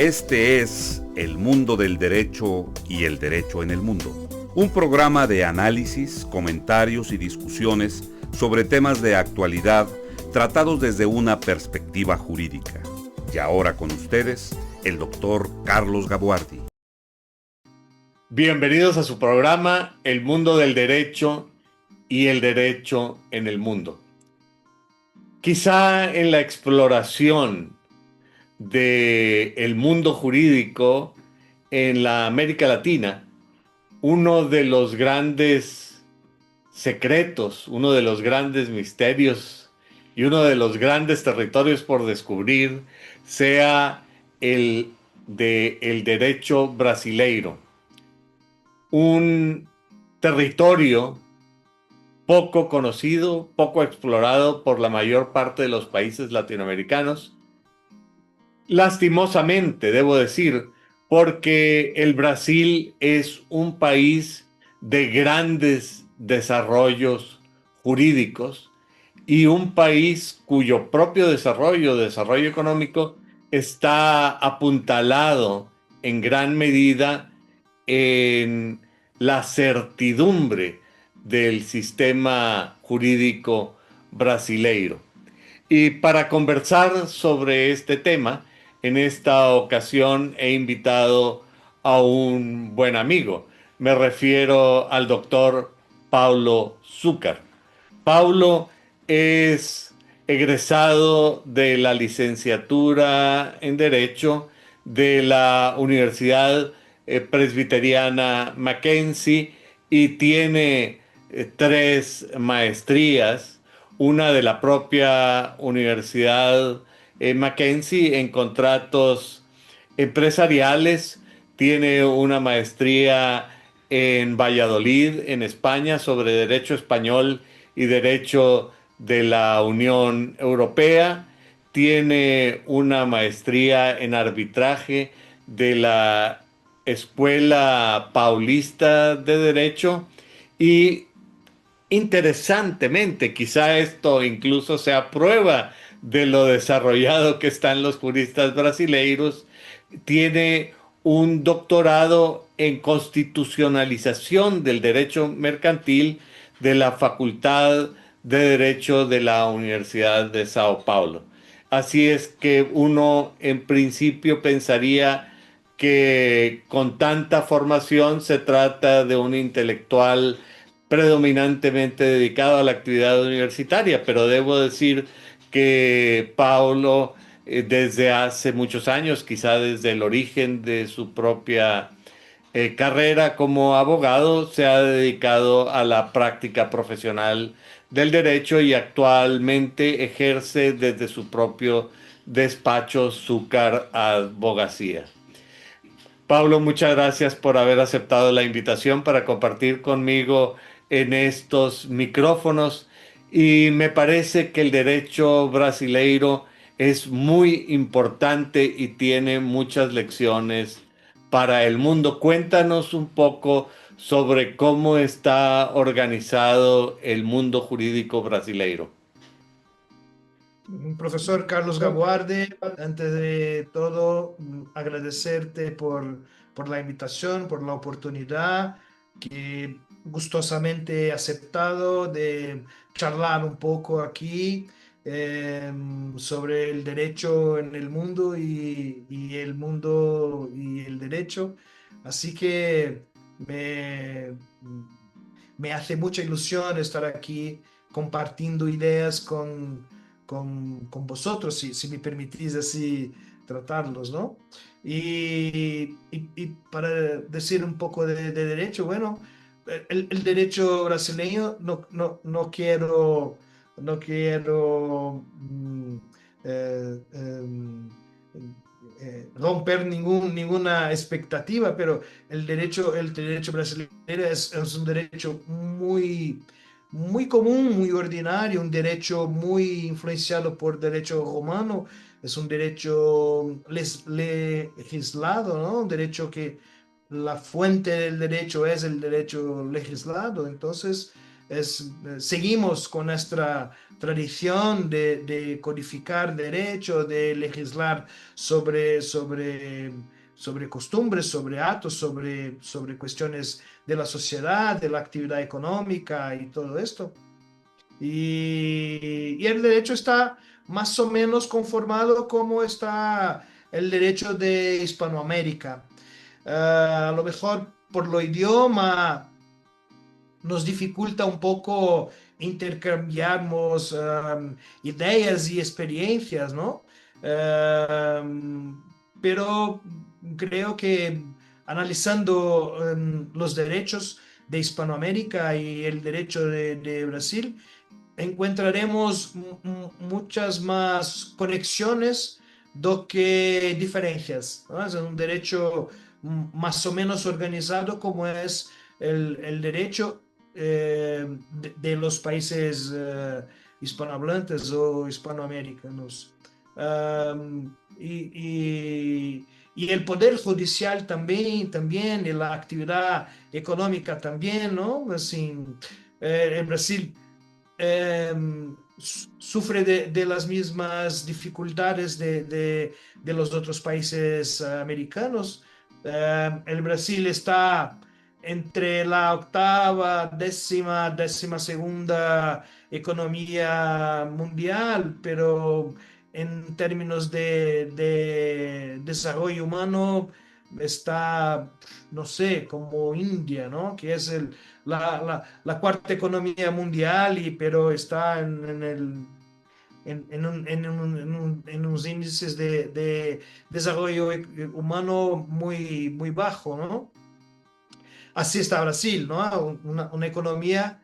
Este es El Mundo del Derecho y el Derecho en el Mundo, un programa de análisis, comentarios y discusiones sobre temas de actualidad tratados desde una perspectiva jurídica. Y ahora con ustedes, el doctor Carlos Gabuardi. Bienvenidos a su programa El Mundo del Derecho y el Derecho en el Mundo. Quizá en la exploración del mundo jurídico en la América Latina, uno de los grandes secretos, uno de los grandes misterios y uno de los grandes territorios por descubrir sea el del derecho brasileiro, un territorio poco conocido, poco explorado por la mayor parte de los países latinoamericanos. Lastimosamente, debo decir, porque el Brasil es un país de grandes desarrollos jurídicos y un país cuyo propio desarrollo económico, está apuntalado en gran medida en la certidumbre del sistema jurídico brasileiro. Y para conversar sobre este tema, en esta ocasión he invitado a un buen amigo. Me refiero al doctor Paulo Zúcar. Paulo es egresado de la licenciatura en Derecho de la Universidad Presbiteriana Mackenzie y tiene tres maestrías, una de la propia Universidad Mackenzie en contratos empresariales, tiene una maestría en Valladolid, en España, sobre Derecho Español y Derecho de la Unión Europea. Tiene una maestría en arbitraje de la Escuela Paulista de Derecho y, interesantemente, quizá esto incluso sea prueba de lo desarrollado que están los juristas brasileiros, tiene un doctorado en constitucionalización del derecho mercantil de la Facultad de Derecho de la Universidad de Sao Paulo. Así es que uno en principio pensaría que con tanta formación se trata de un intelectual predominantemente dedicado a la actividad universitaria, pero debo decir que Paulo, desde hace muchos años, quizá desde el origen de su propia carrera como abogado, se ha dedicado a la práctica profesional del derecho y actualmente ejerce desde su propio despacho Zúcar Abogacía. Pablo, muchas gracias por haber aceptado la invitación para compartir conmigo en estos micrófonos, y me parece que el derecho brasileiro es muy importante y tiene muchas lecciones para el mundo. Cuéntanos un poco sobre cómo está organizado el mundo jurídico brasileiro. Profesor Carlos Gabuarde, antes de todo, agradecerte por la invitación, por la oportunidad que gustosamente he aceptado de charlar un poco aquí sobre el derecho en el mundo y el mundo y el derecho. Así que me hace mucha ilusión estar aquí compartiendo ideas con vosotros, si me permitís así tratarlos, ¿no? Y para decir un poco de derecho, bueno, el derecho brasileño no quiero eh, em, romper ninguna expectativa, pero el derecho brasileño es un derecho muy común, muy ordinario, un derecho muy influenciado por derecho romano, es un derecho legislado, ¿no? Un derecho que la fuente del derecho es el derecho legislado. Entonces, seguimos con nuestra tradición de codificar derecho, de legislar sobre costumbres, sobre actos, sobre cuestiones de la sociedad, de la actividad económica y todo esto. Y el derecho está más o menos conformado como está el derecho de Hispanoamérica. A lo mejor por lo idioma nos dificulta un poco intercambiarnos ideas y experiencias, ¿no? Pero creo que analizando los derechos de Hispanoamérica y el derecho de Brasil, encontraremos muchas más conexiones do que diferencias, ¿no? Es un derecho más o menos organizado como es el derecho de los países hispanohablantes o hispanoamericanos. Y el poder judicial también, y la actividad económica también, ¿no? Así, en Brasil eh, sufre de las mismas dificultades de los otros países americanos. El Brasil está entre la octava, décima segunda economía mundial, pero en términos de desarrollo humano está, no sé, como India, ¿no? Que es la cuarta economía mundial, pero está en unos índices de desarrollo humano muy bajo, ¿no? Así está Brasil, ¿no? Una economía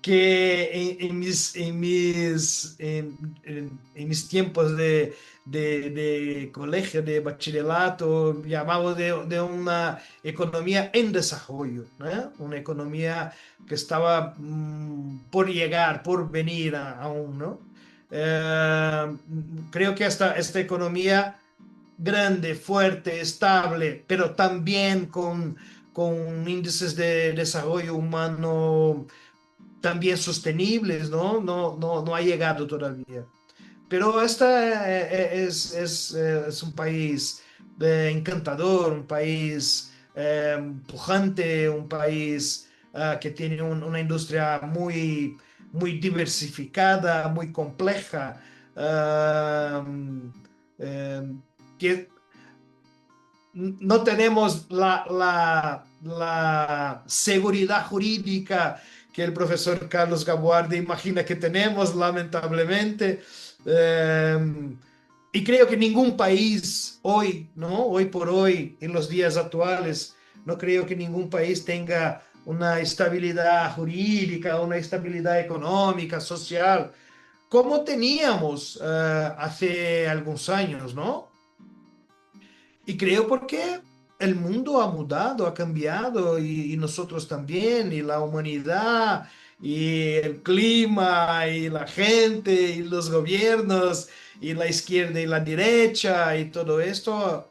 que en mis tiempos de colegio, de bachillerato, llamaba de una economía en desarrollo, ¿no? Una economía que estaba por llegar, por venir aún, ¿no? Creo que esta economía grande, fuerte, estable, pero también con índices de desarrollo humano también sostenibles, ¿no? No ha llegado todavía. Pero esta es un país encantador, un país pujante, un país que tiene una industria muy diversificada, muy compleja, eh, que no tenemos la seguridad jurídica que el profesor Carlos Gabuardi imagina que tenemos, lamentablemente. Eh, y creo que ningún país hoy, ¿no? Hoy por hoy, en los días actuales, no creo que ningún país tenga una estabilidad jurídica, una estabilidad económica, social, como teníamos hace algunos años, ¿no? Y creo porque el mundo ha mudado, ha cambiado y nosotros también, y la humanidad, y el clima, y la gente, y los gobiernos, y la izquierda y la derecha, y todo esto,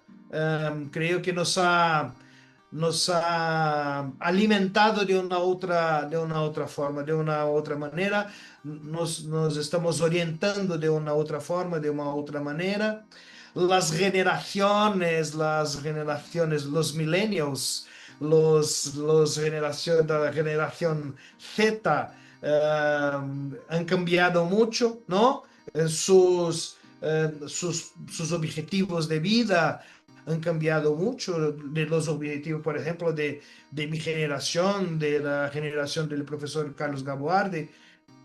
creo que nos ha alimentado de una otra forma, de una otra manera, nos estamos orientando de una otra forma, de una otra manera. Los millennials, la generación Z han cambiado mucho, ¿no? Sus objetivos de vida han cambiado mucho, de los objetivos, por ejemplo, de mi generación, de la generación del profesor Carlos Gaboardi.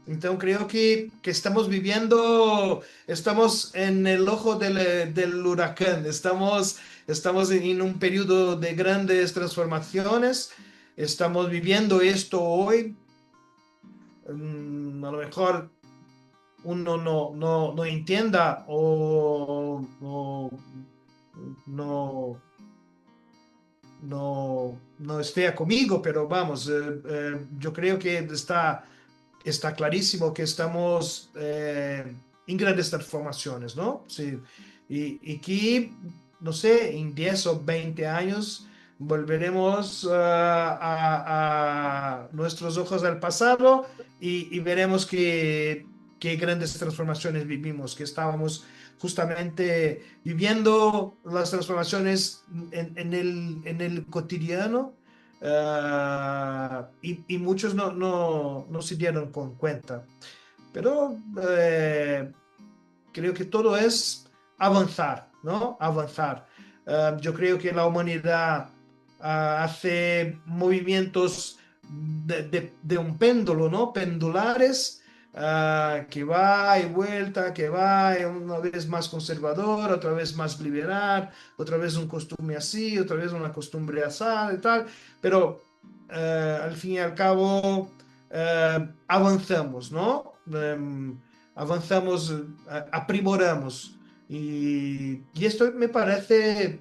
Entonces creo que estamos en el ojo del huracán, estamos en un periodo de grandes transformaciones, estamos viviendo esto hoy. A lo mejor uno no entienda o no, no esté conmigo, pero vamos, yo creo que está clarísimo que estamos en grandes transformaciones, ¿no? Sí. Y que, no sé, en 10 o 20 años volveremos a nuestros ojos al pasado y veremos qué grandes transformaciones vivimos, que estábamos justamente viviendo las transformaciones en el cotidiano, y muchos no se dieron con cuenta. Pero creo que todo es avanzar, ¿no? Avanzar. Yo creo que la humanidad hace movimientos de un péndulo, ¿no? Pendulares, que va y vuelta, que va una vez más conservador, otra vez más liberal, otra vez un costumbre así, otra vez una costumbre así y tal, pero al fin y al cabo avanzamos, ¿no? Avanzamos, aprimoramos. Y esto me parece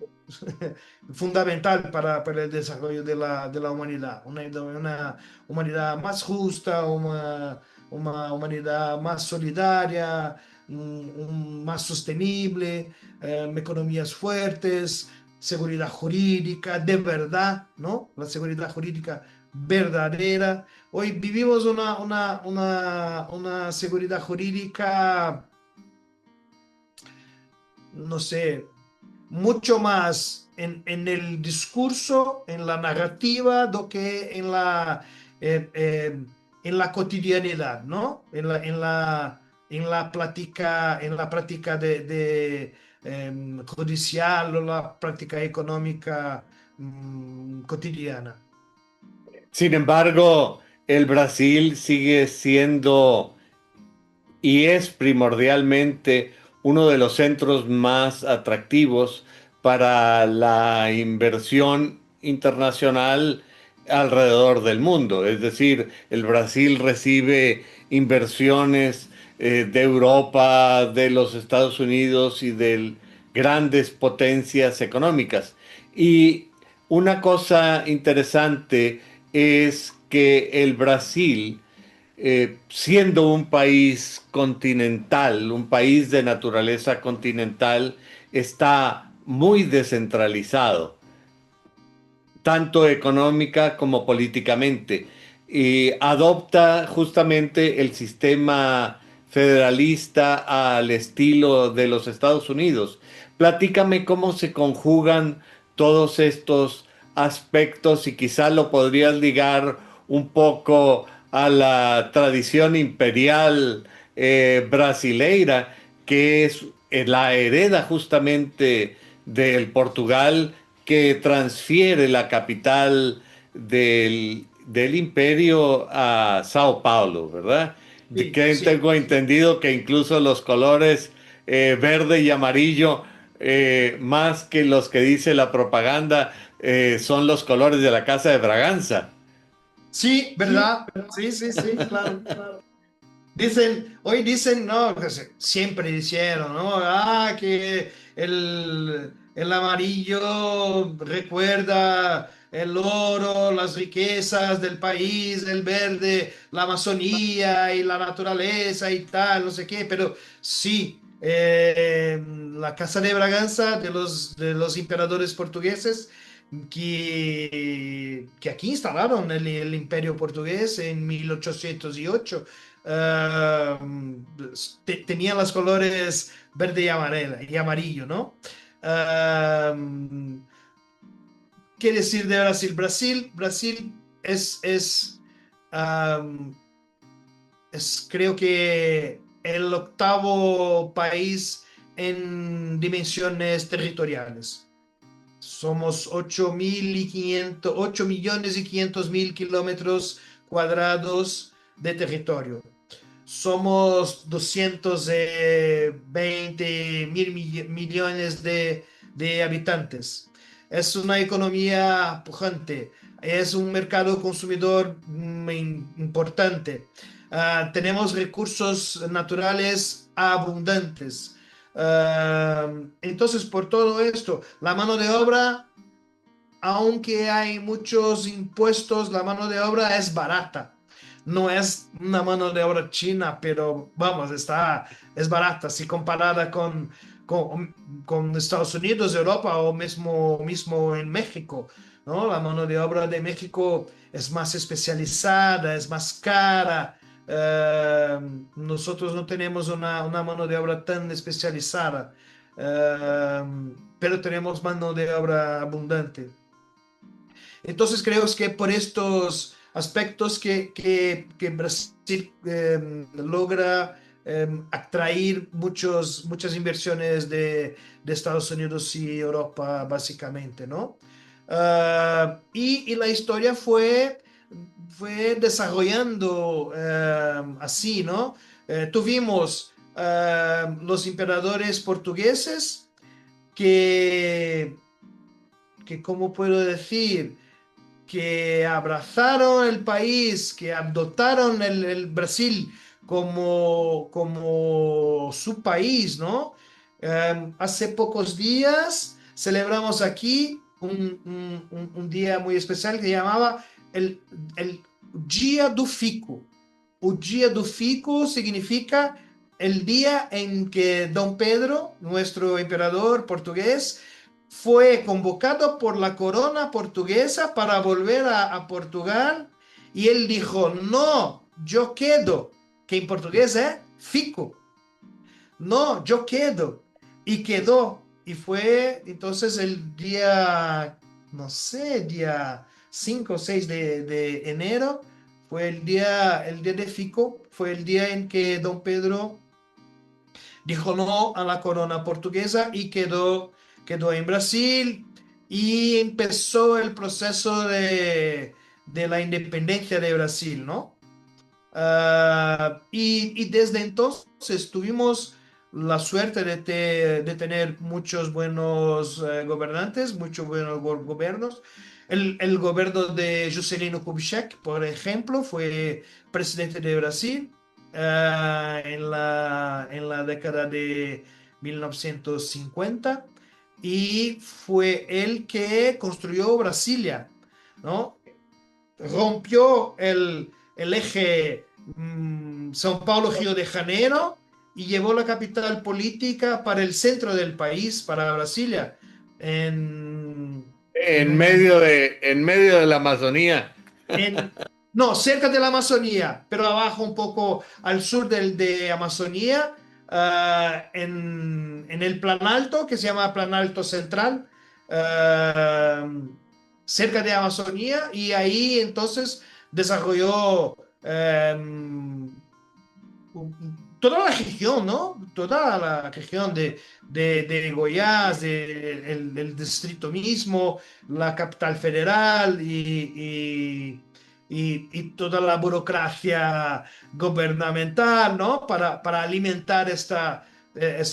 fundamental para el desarrollo de la humanidad, una humanidad más justa, una humanidad más solidaria, más sostenible, economías fuertes, seguridad jurídica de verdad, ¿no? La seguridad jurídica verdadera. Hoy vivimos una seguridad jurídica, no sé, mucho más el discurso, en la narrativa, do que en la cotidianidad, ¿no? En la práctica judicial o la práctica económica cotidiana. Sin embargo, el Brasil sigue siendo y es primordialmente uno de los centros más atractivos para la inversión internacional alrededor del mundo. Es decir, el Brasil recibe inversiones de Europa, de los Estados Unidos y de grandes potencias económicas. Y una cosa interesante es que el Brasil, siendo un país continental, un país de naturaleza continental, está muy descentralizado, tanto económica como políticamente, y adopta justamente el sistema federalista al estilo de los Estados Unidos. Platícame cómo se conjugan todos estos aspectos y quizá lo podrías ligar un poco a la tradición imperial brasileira, que es la hereda justamente del Portugal, que transfiere la capital del imperio a Sao Paulo, ¿verdad? De Sí, que sí, tengo sí. entendido que incluso los colores verde y amarillo, más que los que dice la propaganda, son los colores de la Casa de Braganza. Sí, ¿verdad? Sí, sí, sí, claro, claro. Hoy dicen, no, que siempre dijeron, ¿no? Que el amarillo recuerda el oro, las riquezas del país, el verde, la Amazonía y la naturaleza y tal, no sé qué, pero sí, la Casa de Braganza de los imperadores portugueses que aquí instalaron el imperio portugués en 1808. ah, Tenían los colores verde y amarillo, ¿no? Ah, ¿Qué decir de Brasil? Brasil ah, creo que el octavo país en dimensiones territoriales. Somos 8.500.000 kilómetros cuadrados de territorio. Somos 220.000 millones de habitantes. Es una economía pujante, es un mercado consumidor importante. Tenemos recursos naturales abundantes. Entonces, por todo esto, la mano de obra, aunque hay muchos impuestos, la mano de obra es barata. No es una mano de obra china, pero vamos, es barata si comparada con Estados Unidos, Europa o mismo en México. ¿no? La mano de obra de México es más especializada, es más cara. Nosotros no tenemos una mano de obra tan especializada, pero tenemos mano de obra abundante. Entonces creo que por estos aspectos que Brasil logra atraer muchas inversiones de Estados Unidos y Europa, básicamente, ¿no? Y la historia fue desarrollando así, ¿no? Tuvimos los emperadores portugueses que, ¿cómo puedo decir? Que abrazaron el país, que adoptaron el Brasil como su país, ¿no? Hace pocos días celebramos aquí un día muy especial que llamaba el Dia do Fico. O Dia do Fico significa el día en que Don Pedro, nuestro emperador portugués, fue convocado por la corona portuguesa para volver a Portugal y él dijo, no, yo quedo, que en portugués es fico, no, yo quedo, y quedó, y fue entonces el día, no sé, día 5 o 6 de enero, fue el día de Fico, fue el día en que Don Pedro dijo no a la corona portuguesa y quedó en Brasil y empezó el proceso de la independencia de Brasil, ¿no? Y desde entonces tuvimos la suerte de tener muchos buenos gobernantes, muchos buenos gobiernos. El gobierno de Juscelino Kubitschek, por ejemplo, fue presidente de Brasil en la década de 1950 y fue el que construyó Brasilia, ¿no? Rompió el eje São Paulo-Río de Janeiro y llevó la capital política para el centro del país, para Brasilia, en En medio de la Amazonía. en, no, cerca de la Amazonía, pero abajo un poco al sur de Amazonía, en el Planalto, que se llama Planalto Central, ah, cerca de Amazonía, y ahí entonces desarrolló toda la región, ¿no? Toda la región de Goiás, el distrito mismo, la capital federal y toda la burocracia gubernamental, ¿no? Para alimentar esta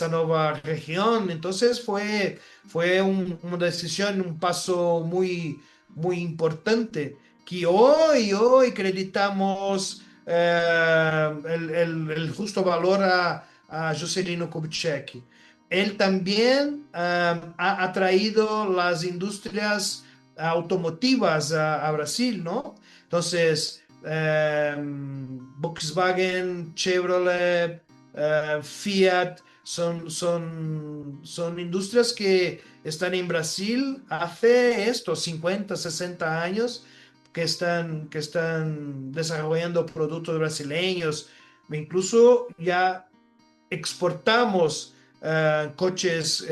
nueva región. Entonces fue una decisión, un paso muy importante que hoy acreditamos el justo valor a Juscelino Kubitschek. Él también ha atraído las industrias automotivas a Brasil, ¿no? Entonces, Volkswagen, Chevrolet, Fiat, son industrias que están en Brasil hace estos 50, 60 años que están desarrollando productos brasileños. Incluso ya exportamos coches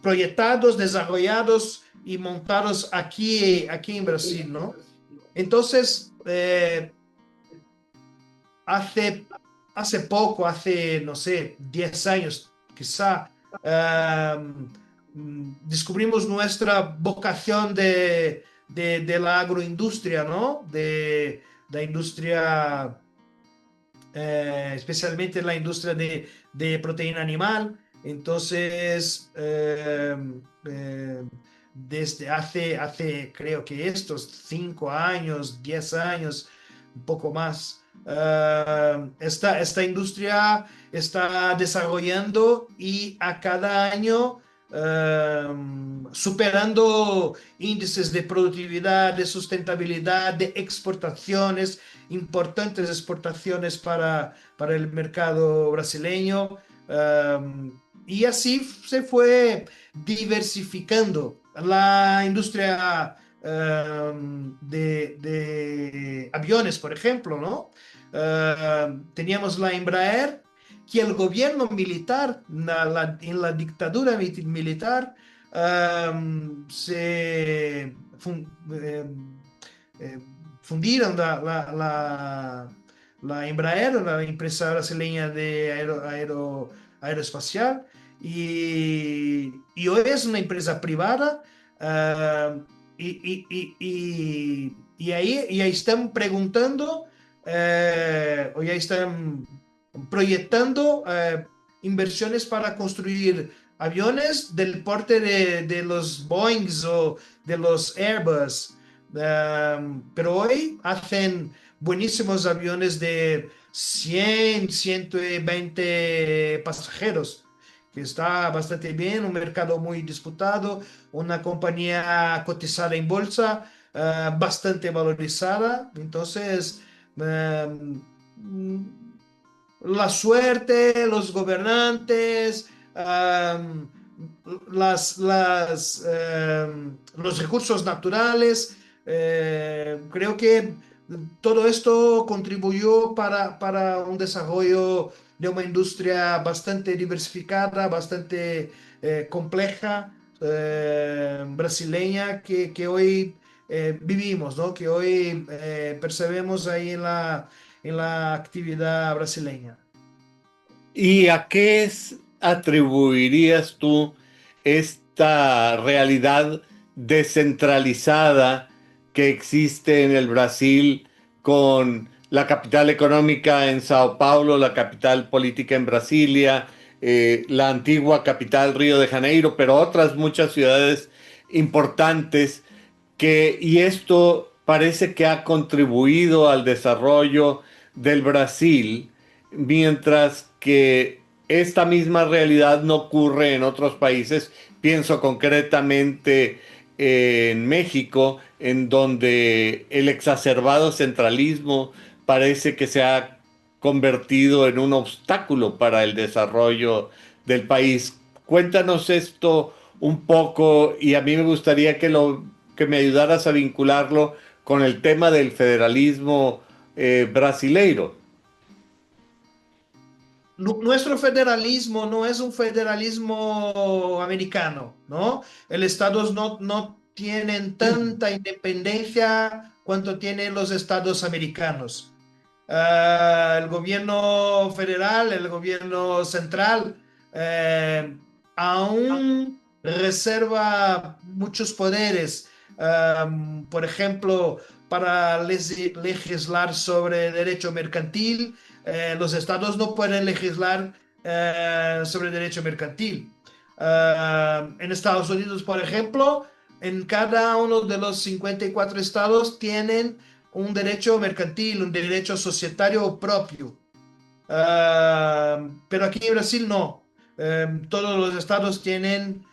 proyectados, desarrollados y montados aquí en Brasil, ¿no? Entonces, hace poco, no sé, 10 años quizá, descubrimos nuestra vocación de la agroindustria, ¿no? De la industria, especialmente la industria de proteína animal. Entonces, desde hace, creo que estos 5 años, 10 años, un poco más, esta industria está desarrollando y a cada año superando índices de productividad, de sustentabilidad, de exportaciones, importantes exportaciones para el mercado brasileño. Y así se fue diversificando la industria de aviones, por ejemplo, ¿no? Teníamos la Embraer, que el gobierno militar, en la dictadura militar, se eh, fundieron la Embraer, la empresa brasileña de aeroespacial, y hoy es una empresa privada. Y ahí están preguntando, o ya están proyectando inversiones para construir aviones del porte de los Boeings o de los Airbus. Pero hoy hacen buenísimos aviones de 100, 120 pasajeros, que está bastante bien, un mercado muy disputado, una compañía cotizada en bolsa, bastante valorizada. Entonces, la suerte, los gobernantes, los recursos naturales, creo que todo esto contribuyó para un desarrollo de una industria bastante diversificada, bastante compleja, brasileña, que hoy vivimos, ¿no? Que hoy percebemos ahí en la actividad brasileña. ¿Y a qué atribuirías tú esta realidad descentralizada que existe en el Brasil, con la capital económica en Sao Paulo, la capital política en Brasilia, la antigua capital Río de Janeiro, pero otras muchas ciudades importantes, y esto parece que ha contribuido al desarrollo del Brasil, mientras que esta misma realidad no ocurre en otros países? Pienso concretamente en México, en donde el exacerbado centralismo parece que se ha convertido en un obstáculo para el desarrollo del país. Cuéntanos esto un poco, y a mí me gustaría que me ayudaras a vincularlo con el tema del federalismo brasileiro. Nuestro federalismo no es un federalismo americano, ¿no? El Estados no tienen tanta independencia cuanto tienen los estados americanos. El gobierno federal, el gobierno central, aún reserva muchos poderes. Por ejemplo, para legislar sobre derecho mercantil, los estados no pueden legislar sobre derecho mercantil. En Estados Unidos, por ejemplo, en cada uno de los 54 estados tienen un derecho mercantil, un derecho societario propio. Pero aquí en Brasil no. Todos los estados tienen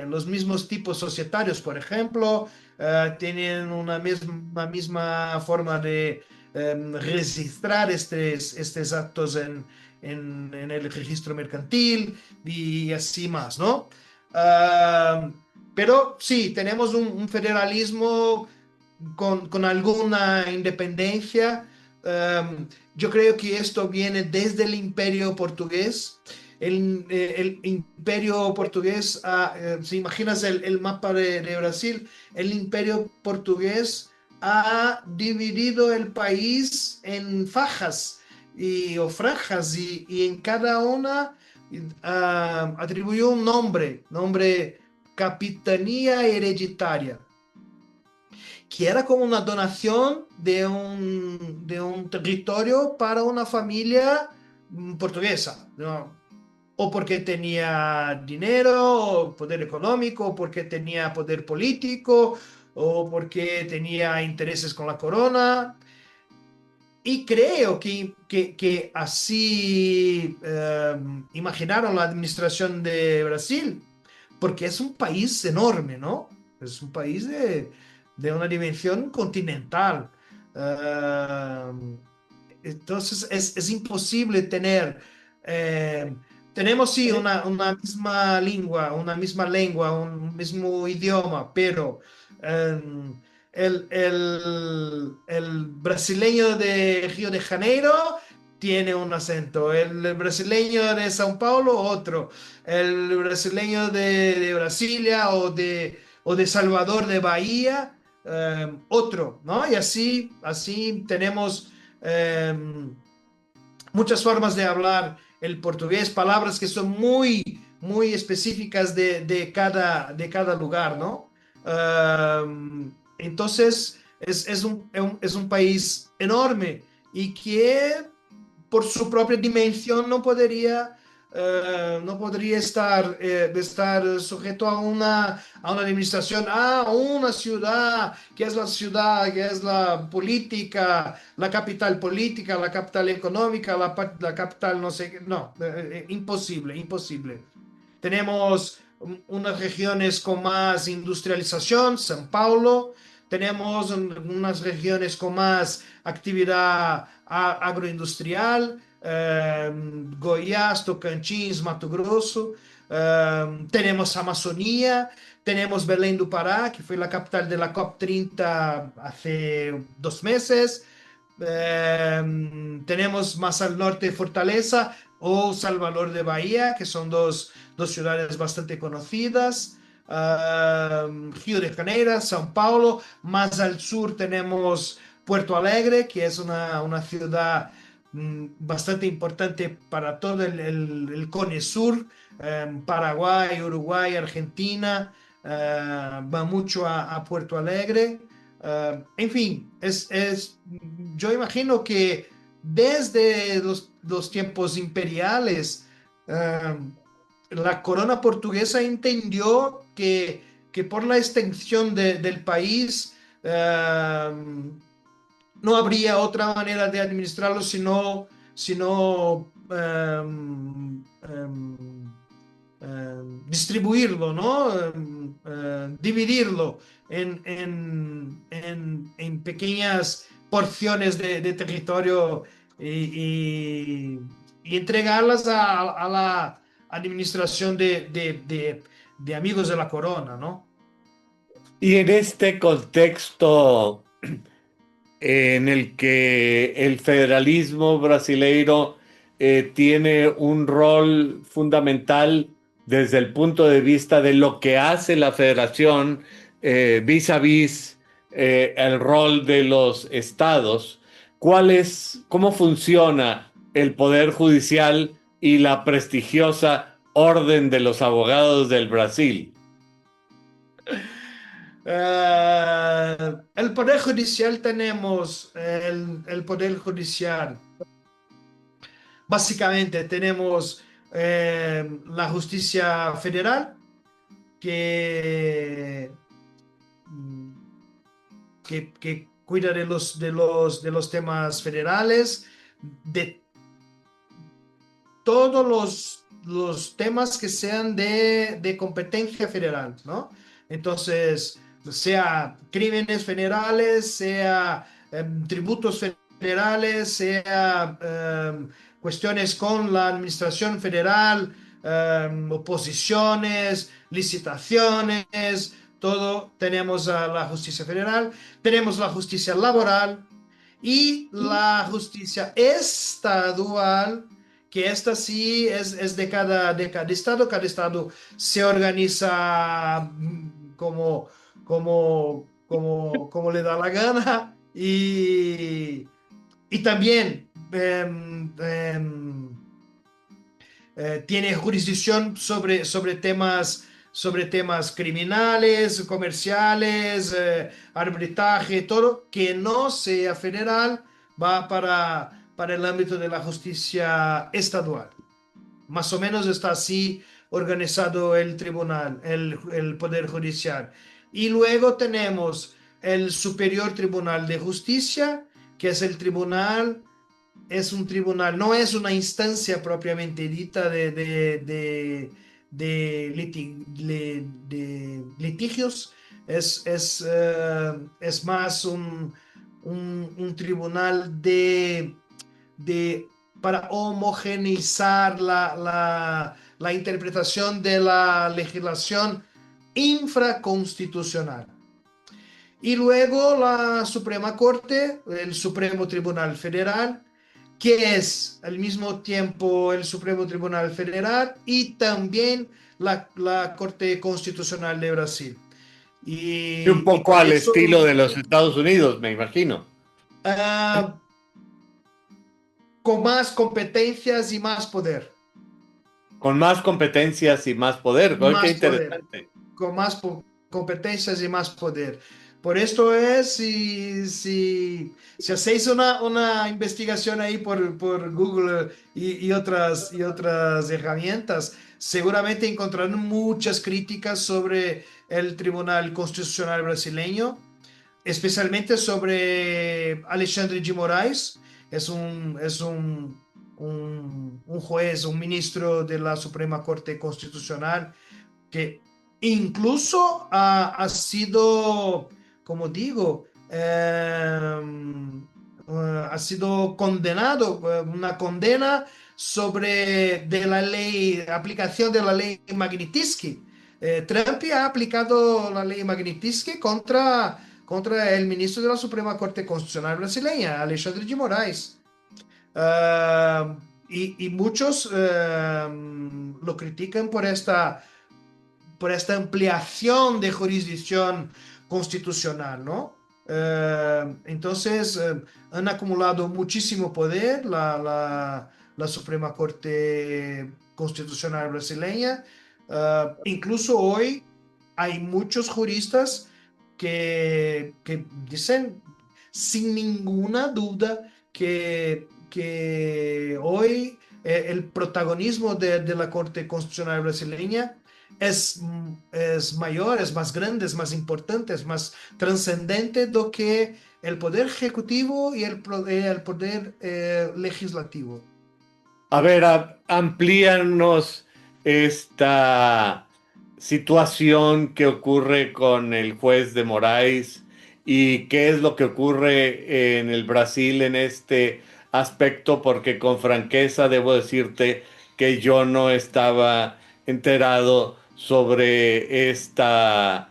los mismos tipos societarios, por ejemplo, tienen una misma forma de registrar estos actos en el registro mercantil y así más, ¿no? Pero sí, tenemos un federalismo con alguna independencia. Yo creo que esto viene desde el Imperio Portugués. El Imperio Portugués, si imaginas el mapa de Brasil, el Imperio Portugués ha dividido el país en fajas o franjas, y en cada una atribuyó un nombre Capitanía Hereditaria, que era como una donación de un territorio para una familia portuguesa, ¿no? O porque tenía dinero, o poder económico, o porque tenía poder político, o porque tenía intereses con la corona. Y creo que así imaginaron la administración de Brasil, porque es un país enorme, ¿no? Es un país de una dimensión continental. Entonces es imposible eh, tenemos sí una misma lengua, un mismo idioma, pero em, el brasileño de Río de Janeiro tiene un acento, el brasileño de São Paulo otro, el brasileño de Brasilia o de Salvador de Bahía otro, ¿no? Y así tenemos muchas formas de hablar el portugués, palabras que son muy específicas de cada lugar, ¿no? Entonces, es un país enorme y que por su propia dimensión no podría estar sujeto a una administración, a una ciudad, que es la ciudad, que es la política, la capital económica, la capital no sé qué. No, imposible, imposible. Tenemos unas regiones con más industrialización, São Paulo. Tenemos unas regiones con más actividad agroindustrial, Goiás, Tocantins, Mato Grosso. Tenemos Amazonía, tenemos Belém do Pará, que fue la capital de la COP30 hace 2 meses. Tenemos más al norte Fortaleza o Salvador de Bahía, que son dos ciudades bastante conocidas. Río de Janeiro, São Paulo. Más al sur tenemos Puerto Alegre, que es una ciudad bastante importante para todo el Cone Sur, Paraguay, Uruguay, Argentina, va mucho a Puerto Alegre. En fin, yo imagino que desde los tiempos imperiales, la corona portuguesa entendió que por la extensión del país no habría otra manera de administrarlo sino distribuirlo, ¿no? Dividirlo en pequeñas porciones de territorio y entregarlas a la administración de amigos de la corona, ¿no? Y en este contexto en el que el federalismo brasileiro tiene un rol fundamental desde el punto de vista de lo que hace la federación vis a vis el rol de los estados. ¿Cómo funciona el poder judicial y la prestigiosa Orden de los Abogados del Brasil? El Poder Judicial tenemos el Poder Judicial. Básicamente tenemos la justicia federal que, que cuida de los temas federales, de todos los temas que sean de competencia federal, ¿no? Entonces, sea crímenes federales, sea tributos federales, sea cuestiones con la administración federal, oposiciones, licitaciones, todo tenemos a la justicia federal, tenemos la justicia laboral y la justicia estadual, que esta sí es de cada estado. Cada estado se organiza como le da la gana y también tiene jurisdicción sobre temas criminales, comerciales, arbitraje, todo que no sea federal va para el ámbito de la justicia estadual. Más o menos está así organizado el tribunal, el Poder Judicial. Y luego tenemos el Superior Tribunal de Justicia, que es un tribunal, no es una instancia propiamente dita de litigios, es más un tribunal de para homogeneizar la interpretación de la legislación infraconstitucional. Y luego la Suprema Corte, el Supremo Tribunal Federal, que es al mismo tiempo el Supremo Tribunal Federal y también la Corte Constitucional de Brasil. Y un Y poco por al eso estilo de los Estados Unidos, me imagino. ah, con más competencias y más poder. Con más competencias y más poder. ¡Ay, qué Más poder. interesante! Con más competencias y más poder. Por esto es, si hacéis una investigación ahí por Google y otras herramientas, seguramente encontrarán muchas críticas sobre el Tribunal Constitucional brasileño, especialmente sobre Alexandre de Moraes. Es un juez, un ministro de la Suprema Corte Constitucional que incluso ha sido, como digo, ha sido condenado, una condena sobre de la ley, aplicación de la ley Magnitsky. Trump ha aplicado la ley Magnitsky contra el ministro de la Suprema Corte Constitucional brasileña, Alexandre de Moraes. Y muchos lo critican por esta ampliación de jurisdicción constitucional, ¿no? Entonces, han acumulado muchísimo poder la Suprema Corte Constitucional brasileña. Incluso hoy hay muchos juristas que dicen sin ninguna duda que hoy el protagonismo de la Corte Constitucional brasileña es mayor, es más grande, es más importante, es más trascendente do que el poder ejecutivo y el poder legislativo. A ver, amplíanos esta situación que ocurre con el juez de Moraes y qué es lo que ocurre en el Brasil en este aspecto, porque con franqueza debo decirte que yo no estaba enterado sobre esta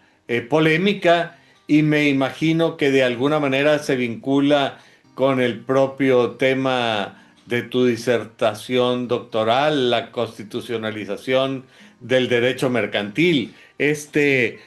polémica y me imagino que de alguna manera se vincula con el propio tema de tu disertación doctoral, la constitucionalización del derecho mercantil, esta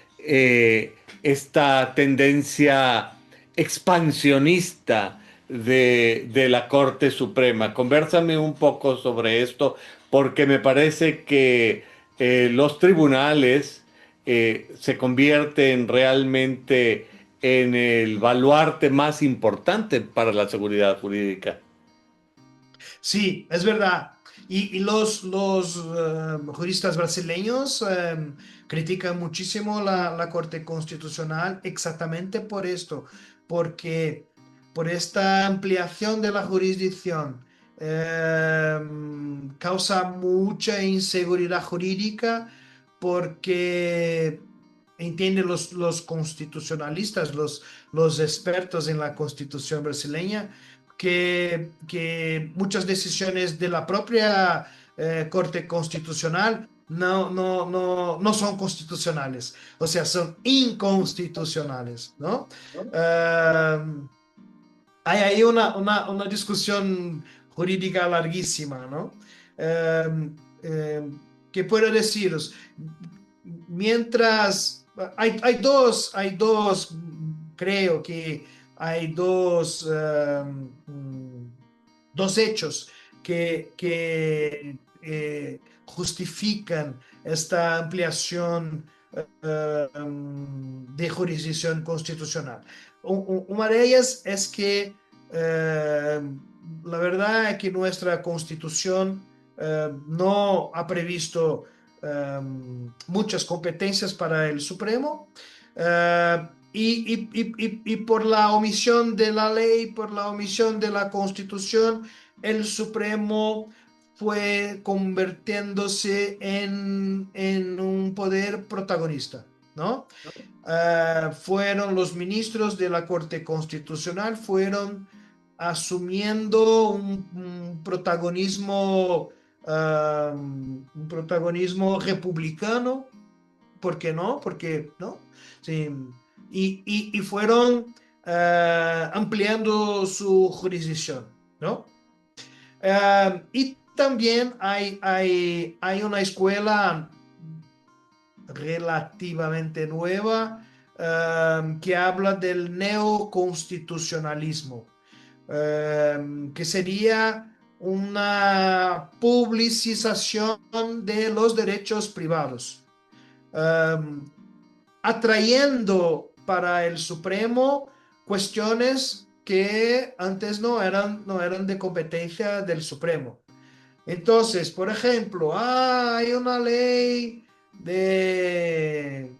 tendencia expansionista de la Corte Suprema. Convérsame un poco sobre esto, porque me parece que los tribunales se convierten realmente en el baluarte más importante para la seguridad jurídica. Sí, es verdad. Y los juristas brasileños critican muchísimo la Corte Constitucional exactamente por esto, porque por esta ampliación de la jurisdicción causa mucha inseguridad jurídica porque entienden los constitucionalistas, los expertos en la Constitución brasileña que muchas decisiones de la propia Corte Constitucional no son constitucionales, o sea, son inconstitucionales, ¿no? Uh, Hay ahí una discusión jurídica larguísima, ¿no? ¿Qué puedo deciros? Mientras creo que hay dos hechos que justifican esta ampliación de jurisdicción constitucional. Una de ellas es que la verdad es que nuestra constitución no ha previsto muchas competencias para el Supremo. Y por la omisión de la ley, por la omisión de la Constitución, el Supremo fue convirtiéndose en un poder protagonista, ¿no? Fueron los ministros de la Corte Constitucional, fueron asumiendo un protagonismo republicano. ¿Por qué no? Porque, ¿no? Sí. Y fueron ampliando su jurisdicción, ¿no? Y también hay una escuela relativamente nueva que habla del neoconstitucionalismo, que sería una publicización de los derechos privados, um, atrayendo para el Supremo cuestiones que antes no eran de competencia del Supremo. Entonces, por ejemplo, hay una ley que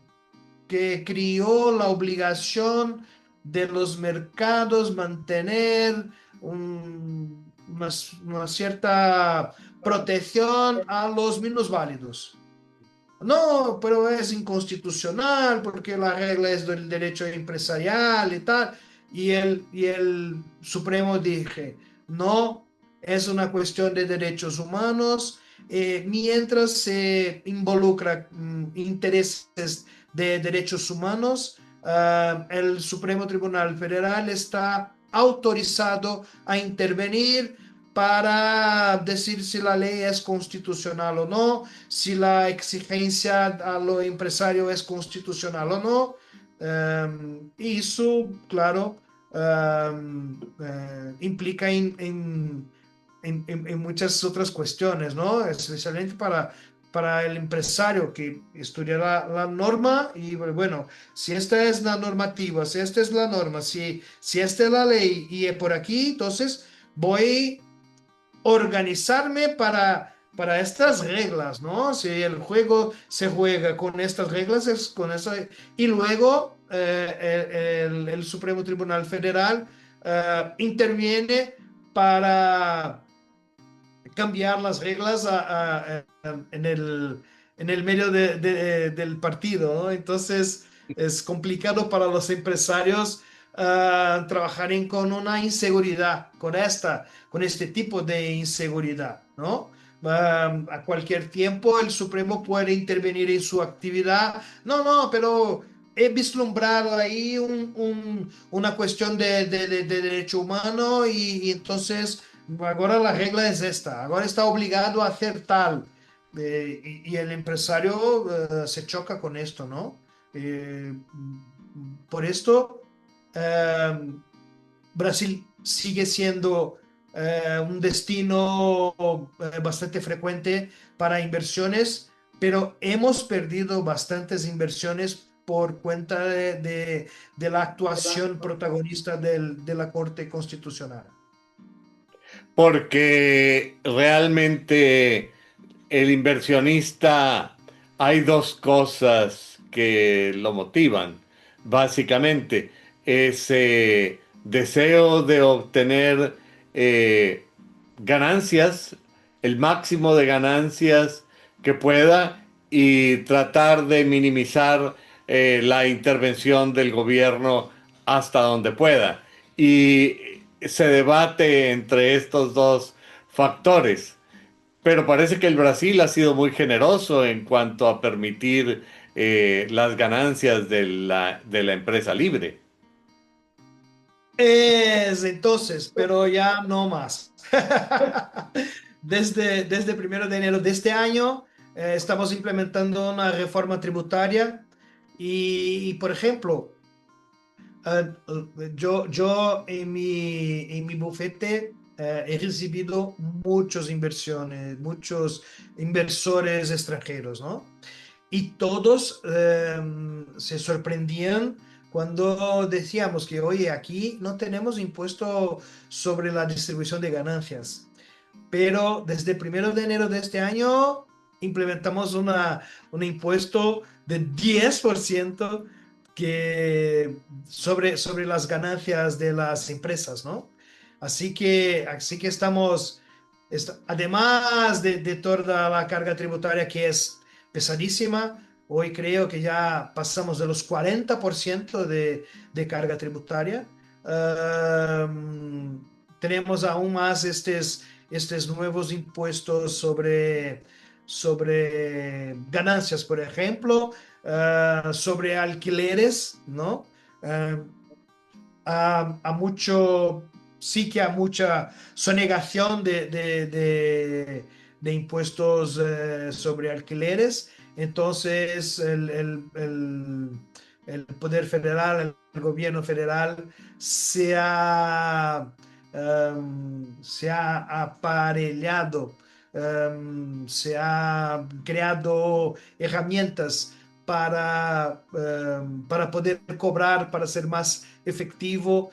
crió la obligación de los mercados mantener una cierta protección a los minusválidos. No, pero es inconstitucional porque la regla es del derecho empresarial y tal. Y el Supremo dije, no, es una cuestión de derechos humanos. Mientras se involucra intereses de derechos humanos, el Supremo Tribunal Federal está autorizado a intervenir para decir si la ley es constitucional o no, si la exigencia a lo empresario es constitucional o no. Y eso, claro, implica en muchas otras cuestiones, ¿no? Especialmente para el empresario que estudiará la norma y, bueno, si esta es la normativa, si esta es la norma, si esta es la ley y es por aquí, entonces voy organizarme para estas reglas, ¿no? Si el juego se juega con estas reglas, es con esa. Y luego el Supremo Tribunal Federal interviene para cambiar las reglas en el medio del partido, ¿no? Entonces es complicado para los empresarios trabajar con una inseguridad, con este tipo de inseguridad, ¿no? A cualquier tiempo el Supremo puede intervenir en su actividad. No, no, pero he vislumbrado ahí una cuestión de derecho humano y entonces ahora la regla es esta, ahora está obligado a hacer tal. Y el empresario se choca con esto, ¿no? Eh, por esto, eh, Brasil sigue siendo un destino bastante frecuente para inversiones, pero hemos perdido bastantes inversiones por cuenta de la actuación protagonista de la Corte Constitucional. Porque realmente el inversionista, hay dos cosas que lo motivan. Básicamente, ese deseo de obtener ganancias, el máximo de ganancias que pueda y tratar de minimizar la intervención del gobierno hasta donde pueda. Y se debate entre estos dos factores. Pero parece que el Brasil ha sido muy generoso en cuanto a permitir las ganancias de la empresa libre. Entonces, pero ya no más. Desde 1 de enero de este año estamos implementando una reforma tributaria por ejemplo, yo en mi bufete he recibido muchas inversiones, muchos inversores extranjeros, ¿no? Y todos se sorprendían cuando decíamos que, oye, aquí no tenemos impuesto sobre la distribución de ganancias, pero desde 1 de enero de este año implementamos un impuesto de 10% sobre las ganancias de las empresas, ¿no? Así que además de toda la carga tributaria que es pesadísima, hoy creo que ya pasamos de los 40% de carga tributaria. tenemos aún más estos nuevos impuestos sobre ganancias, por ejemplo, sobre alquileres, ¿no? Eh, sí que a mucha sonegación de impuestos sobre alquileres. Entonces, el Poder Federal, el gobierno federal se ha aparellado, se ha creado herramientas para poder cobrar, para ser más efectivo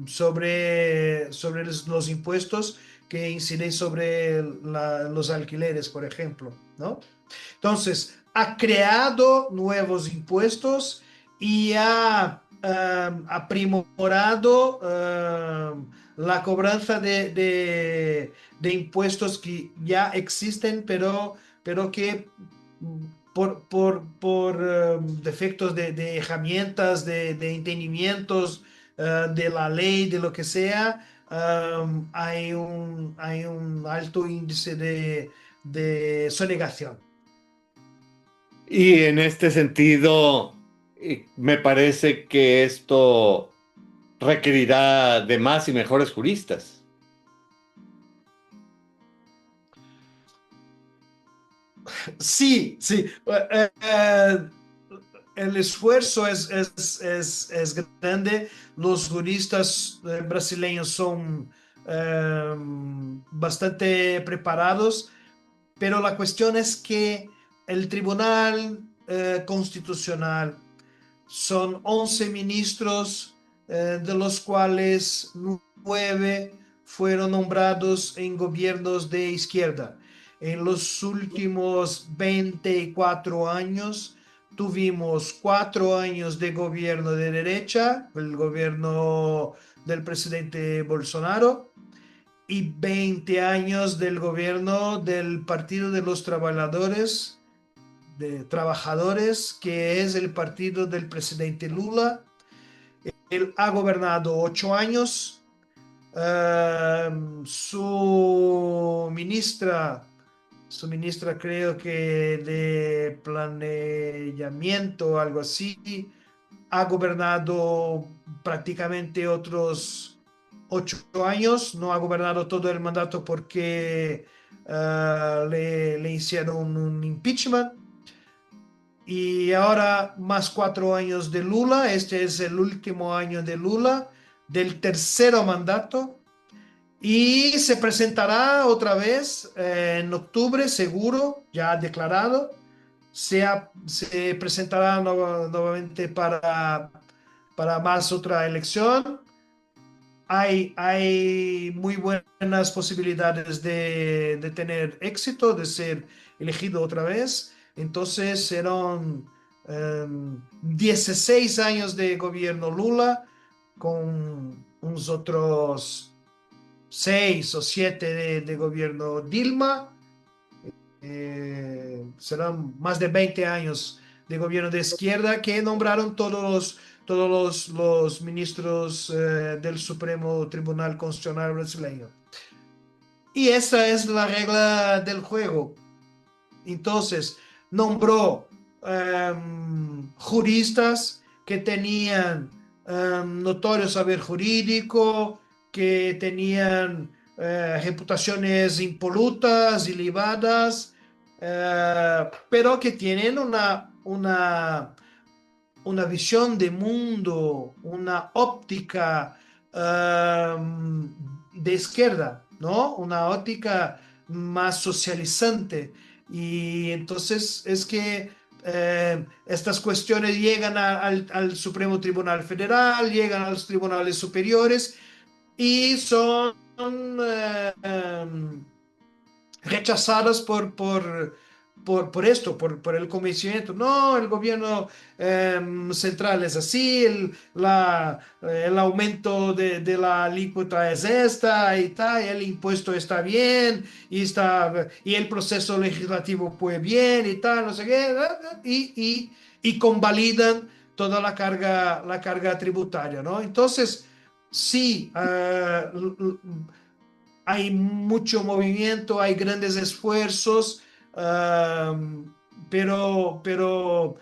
sobre los impuestos que inciden sobre los alquileres, por ejemplo, ¿no? Entonces, ha creado nuevos impuestos y ha aprimorado la cobranza de impuestos que ya existen, pero que por defectos de herramientas, de entendimientos, de la ley, de lo que sea, hay un alto índice de sonegación. Y en este sentido, me parece que esto requerirá de más y mejores juristas. Sí, sí. El esfuerzo es grande. Los juristas brasileños son bastante preparados, pero la cuestión es que el Tribunal Constitucional son 11 ministros, de los cuales 9 fueron nombrados en gobiernos de izquierda. En los últimos 24 años tuvimos 4 años de gobierno de derecha, el gobierno del presidente Bolsonaro, y 20 años del gobierno del Partido de los Trabajadores, que es el partido del presidente Lula. Él ha gobernado 8 años. Su ministra creo que de planeamiento o algo así, ha gobernado prácticamente otros 8 años. No ha gobernado todo el mandato porque le hicieron un impeachment. Y ahora más 4 años de Lula. Este es el último año de Lula, del tercero mandato. Y se presentará otra vez en octubre, seguro, ya declarado. Se presentará nuevamente para más otra elección. Hay muy buenas posibilidades de tener éxito, de ser elegido otra vez. Entonces serán 16 años de gobierno Lula, con unos otros 6 o 7 de gobierno Dilma. Serán más de 20 años de gobierno de izquierda, que nombraron todos los ministros del Supremo Tribunal Constitucional brasileño. Y esa es la regla del juego. Entonces, nombró juristas que tenían notorio saber jurídico, que tenían reputaciones impolutas y libadas, pero que tienen una visión de mundo, una óptica de izquierda, ¿no? Una óptica más socializante. Y entonces es que estas cuestiones llegan al Supremo Tribunal Federal, llegan a los tribunales superiores y son rechazadas por esto, por el convencimiento. No, el gobierno central es así, el aumento de la alícuota es esta y tal, el impuesto está bien y el proceso legislativo fue bien y tal, no sé qué, y convalidan toda la carga tributaria, ¿no? Entonces, sí, hay mucho movimiento, hay grandes esfuerzos, pero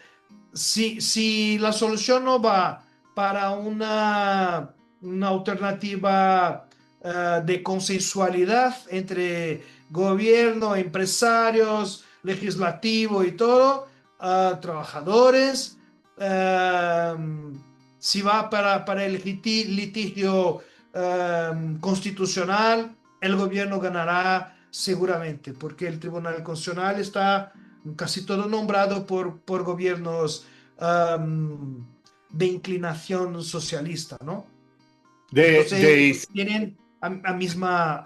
si la solución no va para una alternativa de consensualidad entre gobierno, empresarios, legislativo y todo, trabajadores, eh, si va para el litigio constitucional, el gobierno ganará seguramente, porque el Tribunal Constitucional está casi todo nombrado por gobiernos um, de inclinación socialista, ¿no? De, Entonces de, tienen a misma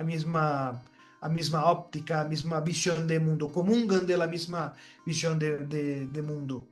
óptica, a misma visión de mundo, comulgan de la misma visión de mundo.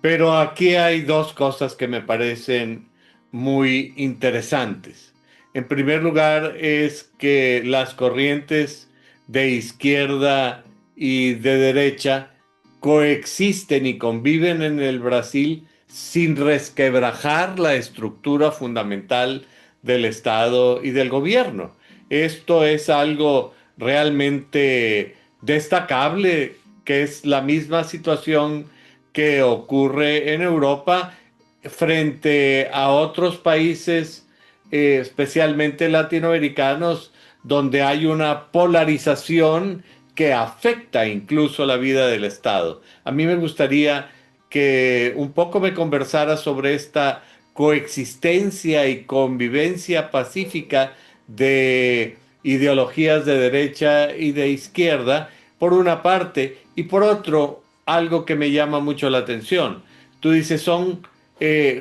Pero aquí hay dos cosas que me parecen muy interesantes. En primer lugar, es que las corrientes de izquierda y de derecha coexisten y conviven en el Brasil sin resquebrajar la estructura fundamental del Estado y del gobierno. Esto es algo realmente destacable, que es la misma situación que ocurre en Europa frente a otros países, especialmente latinoamericanos, donde hay una polarización que afecta incluso la vida del Estado. A mí me gustaría que un poco me conversara sobre esta coexistencia y convivencia pacífica de ideologías de derecha y de izquierda, por una parte, y por otro, algo que me llama mucho la atención. Tú dices, son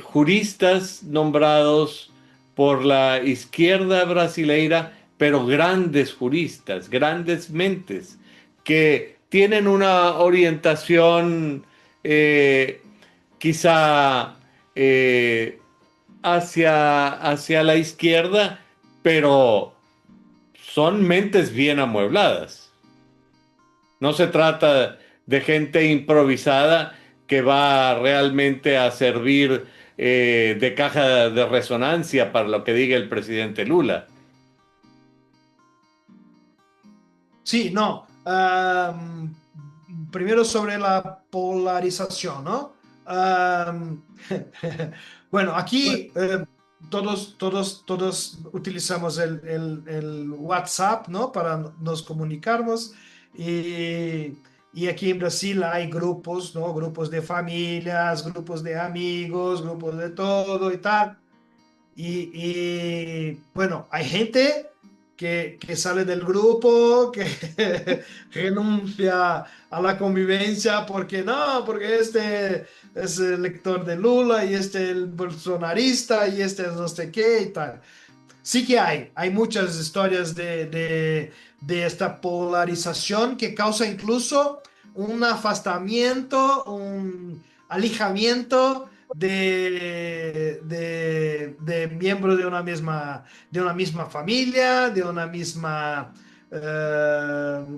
juristas nombrados por la izquierda brasileira, pero grandes juristas, grandes mentes, que tienen una orientación eh, quizá eh, hacia la izquierda, pero son mentes bien amuebladas. No se trata de gente improvisada que va realmente a servir de caja de resonancia para lo que diga el presidente Lula. Sí, no. Primero sobre la polarización, ¿no? Bueno, aquí todos utilizamos el WhatsApp, ¿no? Para nos comunicarnos. Y, y aquí en Brasil hay grupos, ¿no? Grupos de familias, grupos de amigos, grupos de todo y tal. Bueno, hay gente que sale del grupo, que renuncia a la convivencia porque no, porque este es el lector de Lula y este es el bolsonarista y este es no sé qué y tal. Sí que hay muchas historias de esta polarización que causa incluso un afastamiento, un alejamiento de miembros de una misma familia, de una misma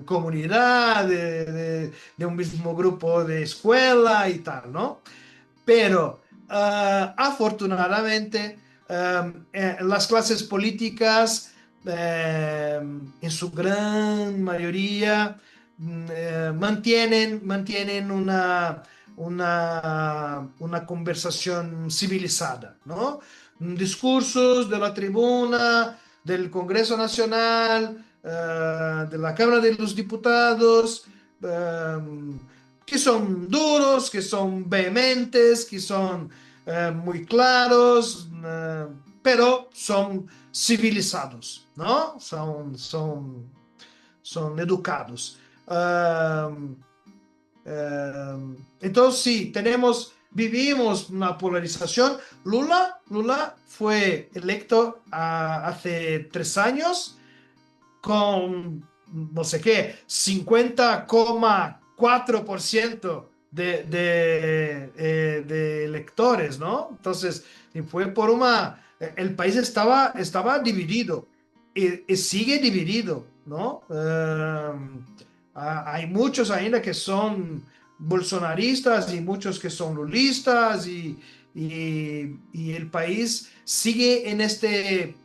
comunidad, de un mismo grupo de escuela y tal, ¿no? Pero afortunadamente las clases políticas en su gran mayoría mantienen una conversación civilizada, ¿no? Discursos de la tribuna, del Congreso Nacional, de la Cámara de los Diputados, que son duros, que son vehementes, que son muy claros, pero son civilizados, ¿no? Son educados. Entonces, sí, vivimos una polarización. Lula fue electo hace 3 años con no sé qué, 50,4% de electores, ¿no? Entonces, fue por el país estaba dividido y sigue dividido, ¿no? Hay muchos ainda que son bolsonaristas y muchos que son lulistas y el país sigue en este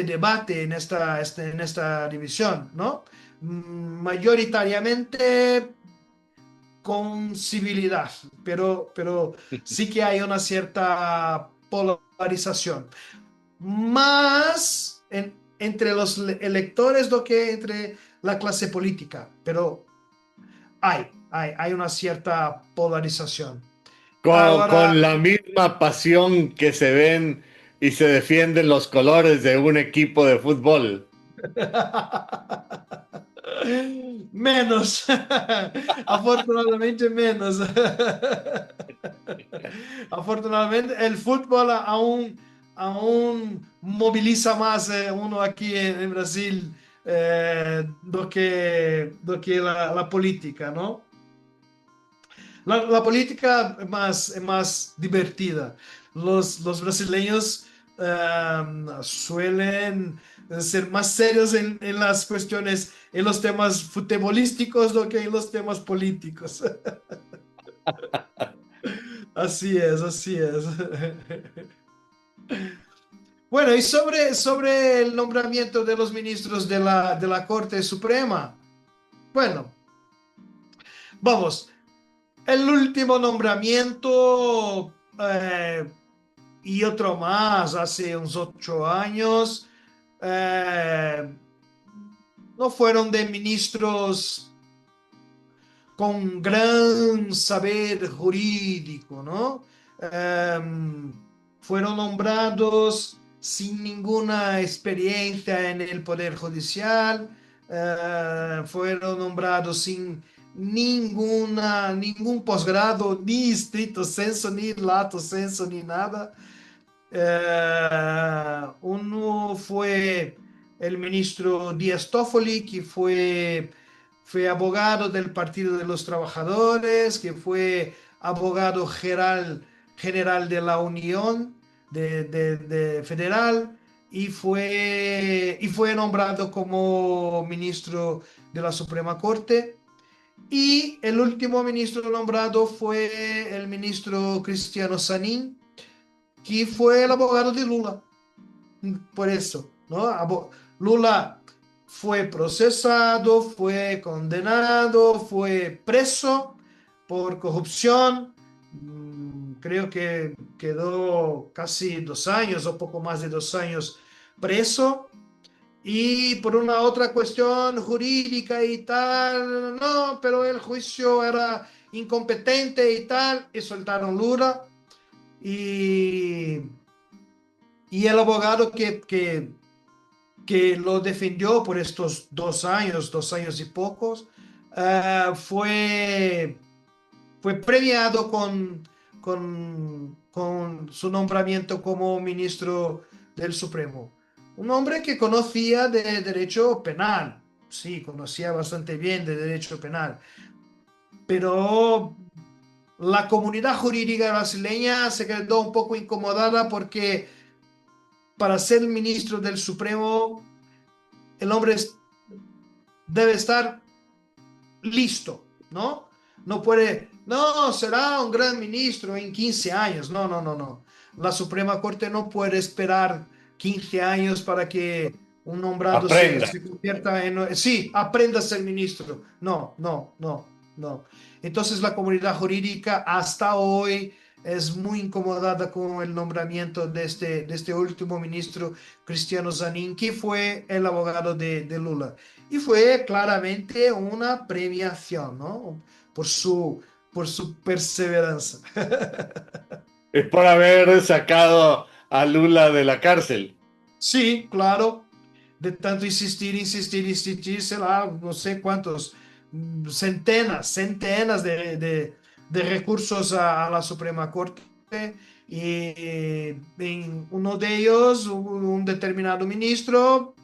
debate, en esta división, ¿no? Mayoritariamente con civilidad, pero sí que hay una cierta polarización, más entre los electores do que entre la clase política, pero hay una cierta polarización. Ahora, Con la misma pasión que se ven y se defienden los colores de un equipo de fútbol. menos, afortunadamente menos. Afortunadamente el fútbol aún moviliza más uno aquí en Brasil do que la política, ¿no? La política es más divertida. Los brasileños suelen ser más serios en las cuestiones, en los temas futbolísticos do que en los temas políticos. Así es, así es. Bueno, y sobre el nombramiento de los ministros de la Corte Suprema. Bueno, vamos. El último nombramiento y otro más hace unos 8 años eh, no fueron de ministros con gran saber jurídico, ¿no? Fueron nombrados sin ninguna experiencia en el Poder Judicial, fueron nombrados sin ningún posgrado, ni estricto senso, ni lato senso, ni nada. Uno fue el ministro Díaz Toffoli, que fue abogado del Partido de los Trabajadores, que fue abogado general de la Unión de Federal y fue nombrado como ministro de la Suprema Corte. Y el último ministro nombrado fue el ministro Cristiano Sanín, que fue el abogado de Lula. Por eso, ¿no? Lula fue procesado, fue condenado, fue preso por corrupción. Creo que quedó casi 2 años o poco más de 2 años preso. Y por una otra cuestión jurídica y tal, no, pero el juicio era incompetente y tal, y soltaron Lula. Y, y el abogado que lo defendió por estos 2 años y pocos, fue premiado con su nombramiento como ministro del Supremo. Un hombre que conocía de derecho penal, sí, conocía bastante bien de derecho penal, pero la comunidad jurídica brasileña se quedó un poco incomodada porque para ser ministro del Supremo el hombre debe estar listo, ¿no? No puede, no, será un gran ministro en 15 años. No, no, no, no. La Suprema Corte no puede esperar 15 años para que un nombrado Aprenda. se convierta en... Sí, aprenda a ser ministro. No, no, no, no. Entonces la comunidad jurídica hasta hoy es muy incomodada con el nombramiento de este último ministro, Cristiano Zanin, que fue el abogado de Lula. Y fue claramente una premiación, ¿no? Por por su perseverancia. Es por haber sacado a Lula de la cárcel. Sí, claro, de tanto insistir, insistir, insistir, será no sé cuántos, centenas de recursos a la Suprema Corte. Y en uno de ellos, un determinado ministro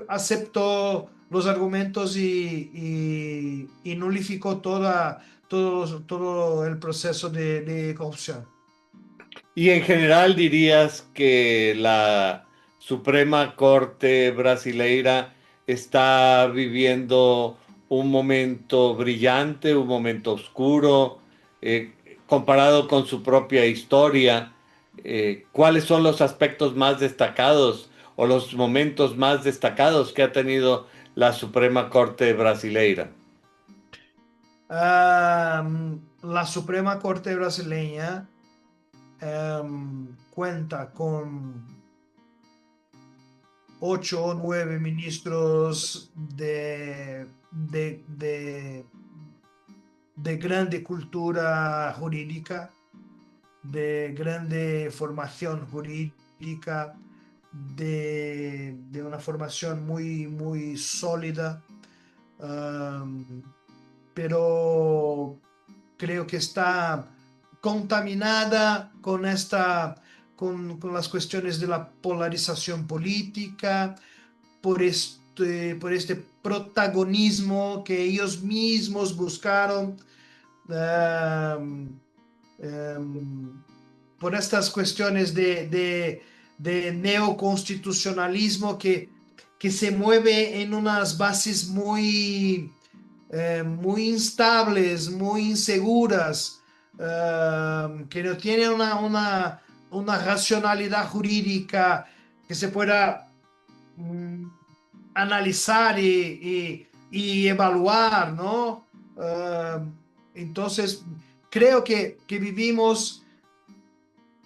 aceptó los argumentos y nulificó todo el proceso de corrupción. Y en general dirías que la Suprema Corte brasileira está viviendo un momento brillante, un momento oscuro. comparado con su propia historia, ¿cuáles son los aspectos más destacados o los momentos más destacados que ha tenido la Suprema Corte brasileira? La Suprema Corte brasileña cuenta con 8 o 9 ministros de grande cultura jurídica, de grande formación jurídica, de una formación muy, muy sólida, um, pero creo que está contaminada con las cuestiones de la polarización política, por este protagonismo que ellos mismos buscaron, um, um, por estas cuestiones de neoconstitucionalismo que se mueve en unas bases muy instables, muy inseguras, que no tienen una racionalidad jurídica que se pueda analizar y evaluar, ¿no? Entonces, creo que vivimos,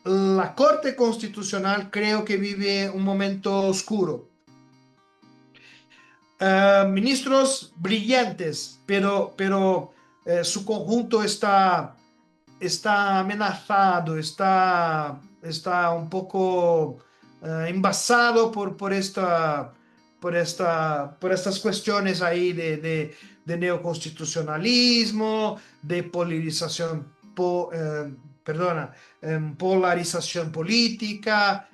la Corte Constitucional creo que vive un momento oscuro. Ministros brillantes, pero su conjunto está amenazado, está un poco envasado por estas cuestiones ahí de neoconstitucionalismo, de polarización política,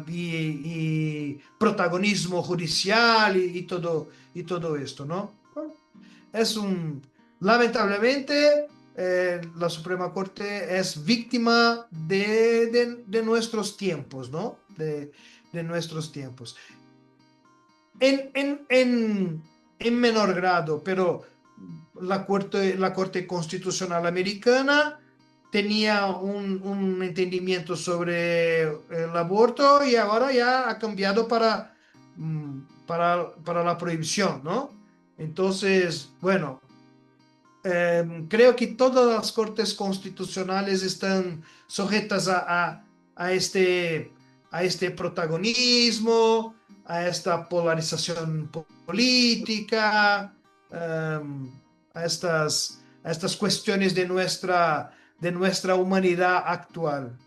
y protagonismo judicial y todo esto, ¿no? Lamentablemente, la Suprema Corte es víctima de nuestros tiempos, ¿no? De nuestros tiempos. En menor grado, pero la Corte Constitucional Americana tenía un entendimiento sobre el aborto y ahora ya ha cambiado para la prohibición, ¿no? Entonces, bueno, creo que todas las cortes constitucionales están sujetas a este protagonismo, a esta polarización política, a estas cuestiones de nuestra humanidad actual.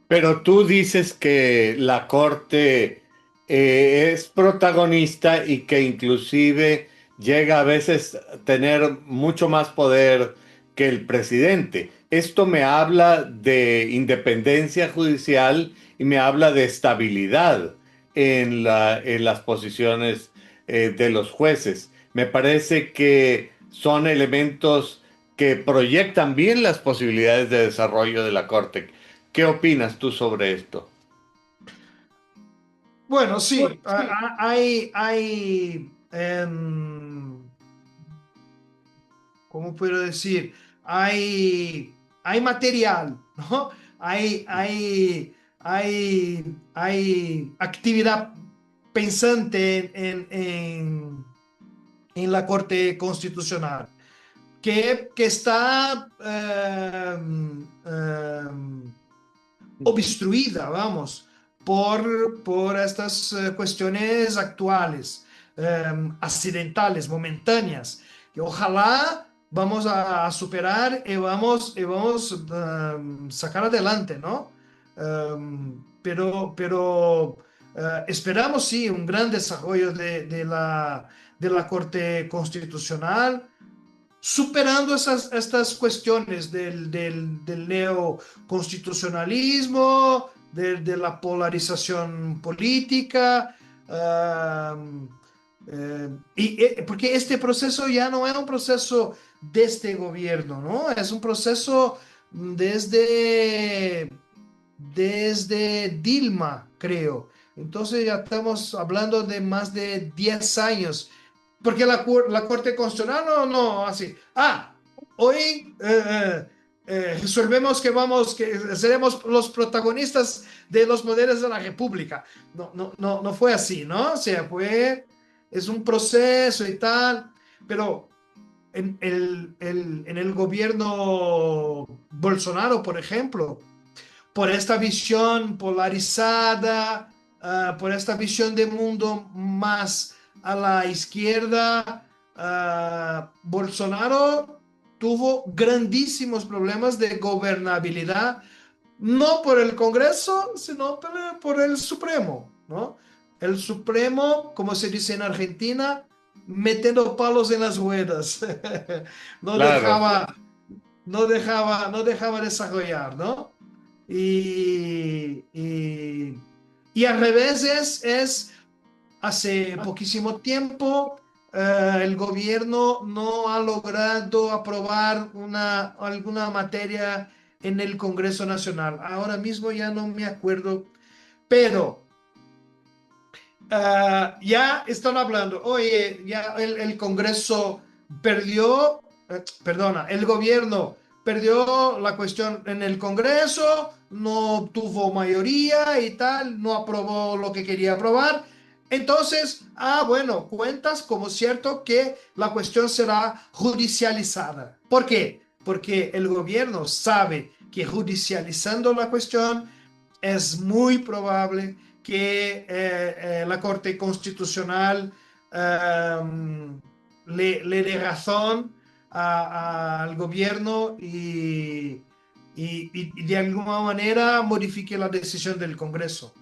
Pero tú dices que la Corte es protagonista y que inclusive llega a veces a tener mucho más poder que el presidente. Esto me habla de independencia judicial y me habla de estabilidad en las posiciones de los jueces. Me parece que son elementos que proyectan bien las posibilidades de desarrollo de la Corte. ¿Qué opinas tú sobre esto? Bueno, sí, ¿cómo puedo decir? Hay material, ¿no? Hay actividad pensante en la Corte Constitucional que está obstruida, vamos, por estas cuestiones actuales, accidentales, momentáneas, que ojalá vamos a superar y vamos sacar adelante, ¿no? Pero esperamos, sí, un gran desarrollo de la Corte Constitucional, superando estas cuestiones del neoconstitucionalismo, de la polarización política, porque este proceso ya no es un proceso de este gobierno, ¿no? Es un proceso desde Dilma, creo. Entonces ya estamos hablando de más de 10 años, porque la Corte Constitucional no, así. Hoy resolvemos que seremos los protagonistas de los poderes de la República. No, no, no, no fue así, ¿no? O sea, es un proceso y tal, pero en el gobierno Bolsonaro, por ejemplo, por esta visión polarizada, por esta visión de mundo más a la izquierda, Bolsonaro tuvo grandísimos problemas de gobernabilidad, no por el Congreso, sino por el Supremo, ¿no? El Supremo, como se dice en Argentina, metiendo palos en las ruedas. No Claro, dejaba, no dejaba desarrollar, ¿no? Y, y, y al revés hace poquísimo tiempo el gobierno no ha logrado aprobar alguna materia en el Congreso Nacional. Ahora mismo ya no me acuerdo, pero ya están hablando, oye, ya el Congreso perdió, perdona, el gobierno perdió la cuestión en el Congreso, no tuvo mayoría y tal, no aprobó lo que quería aprobar. Entonces, bueno, cuentas como cierto que la cuestión será judicializada. ¿Por qué? Porque el gobierno sabe que judicializando la cuestión es muy probable que la Corte Constitucional le dé razón al gobierno y de alguna manera modifique la decisión del Congreso.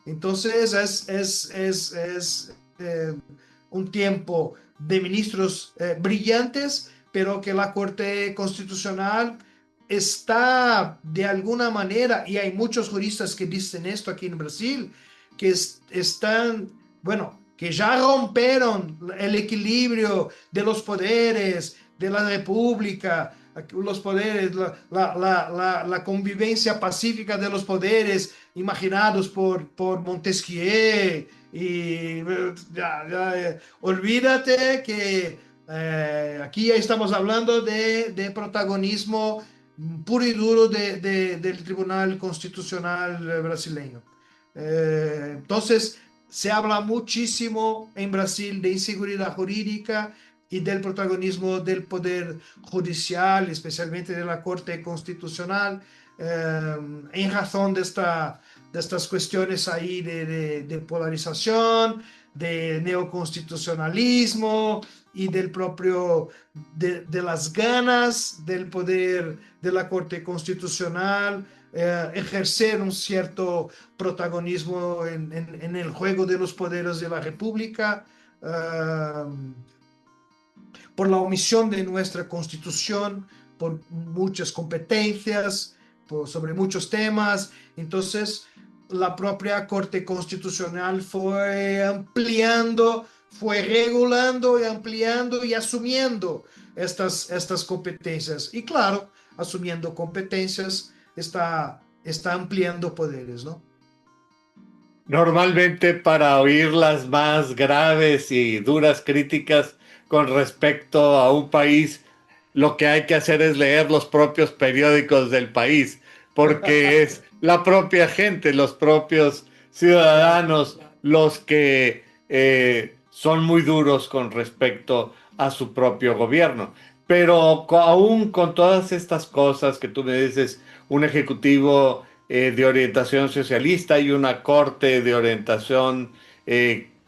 Entonces es un tiempo de ministros brillantes, pero que la Corte Constitucional está de alguna manera, y hay muchos juristas que dicen esto aquí en Brasil, que están, bueno, que ya rompieron el equilibrio de los poderes de la República, los poderes, la convivencia pacífica de los poderes imaginados por Montesquieu. Y olvídate que aquí ya estamos hablando de protagonismo puro y duro del Tribunal Constitucional brasileño. Entonces, se habla muchísimo en Brasil de inseguridad jurídica y del protagonismo del Poder Judicial, especialmente de la Corte Constitucional, en razón de estas cuestiones ahí de polarización, de neoconstitucionalismo y del propio, de las ganas del poder de la Corte Constitucional ejercer un cierto protagonismo en el juego de los poderes de la República, por la omisión de nuestra Constitución, por muchas competencias, sobre muchos temas. Entonces, la propia Corte Constitucional fue ampliando, fue regulando y ampliando y asumiendo estas competencias. Y claro, asumiendo competencias, está ampliando poderes, ¿no? normalmente para oír las más graves y duras críticas con respecto a un país, lo que hay que hacer es leer los propios periódicos del país, porque es la propia gente, los propios Claro. ciudadanos los que son muy duros con respecto a su propio gobierno. Pero aún con todas estas cosas que tú me dices, un ejecutivo de orientación socialista y una corte de orientación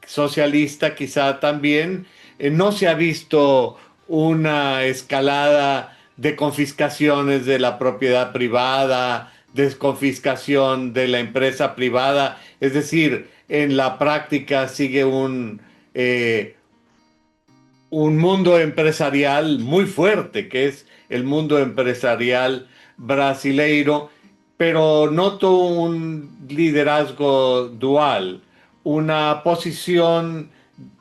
socialista quizá también, no se ha visto una escalada de confiscaciones de la propiedad privada, desconfiscación de la empresa privada, es decir, en la práctica sigue un mundo empresarial muy fuerte, que es el mundo empresarial brasileiro, pero noto un liderazgo dual, una posición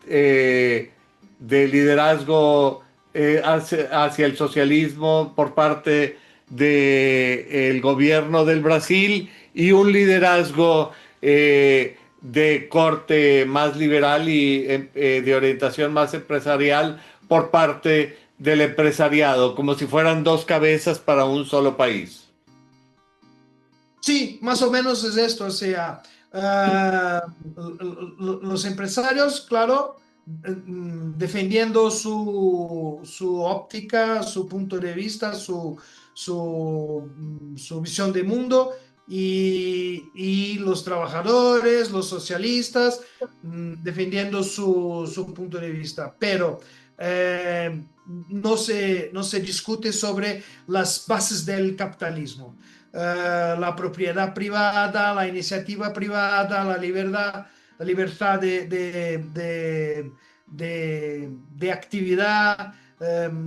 de liderazgo hacia el socialismo por parte del gobierno del Brasil y un liderazgo de corte más liberal y de orientación más empresarial por parte del empresariado, como si fueran dos cabezas para un solo país. Sí, más o menos es esto, o sea, los empresarios, claro, defendiendo su óptica, su punto de vista, su visión de mundo, y los trabajadores, los socialistas, defendiendo su punto de vista. Pero no se discute sobre las bases del capitalismo, la propiedad privada, la iniciativa privada, la libertad de actividad,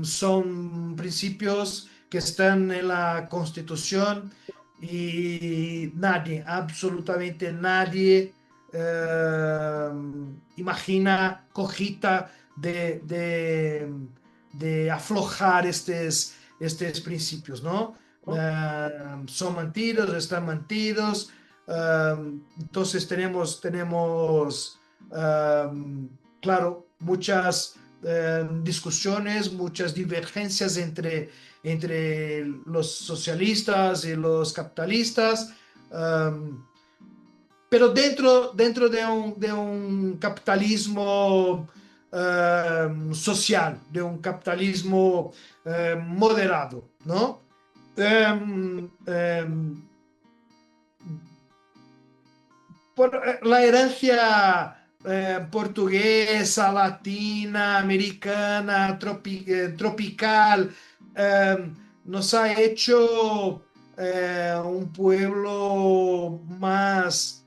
son principios que están en la Constitución, y nadie, absolutamente nadie, imagina, cogita de aflojar estos principios, ¿no? Son mentiros, están mentidos. Entonces claro, muchas discusiones, muchas divergencias entre los socialistas y los capitalistas. Pero dentro de un capitalismo social, de un capitalismo moderado, ¿no? Em, em, por la herencia portuguesa, latina, americana, tropical, nos ha hecho un pueblo más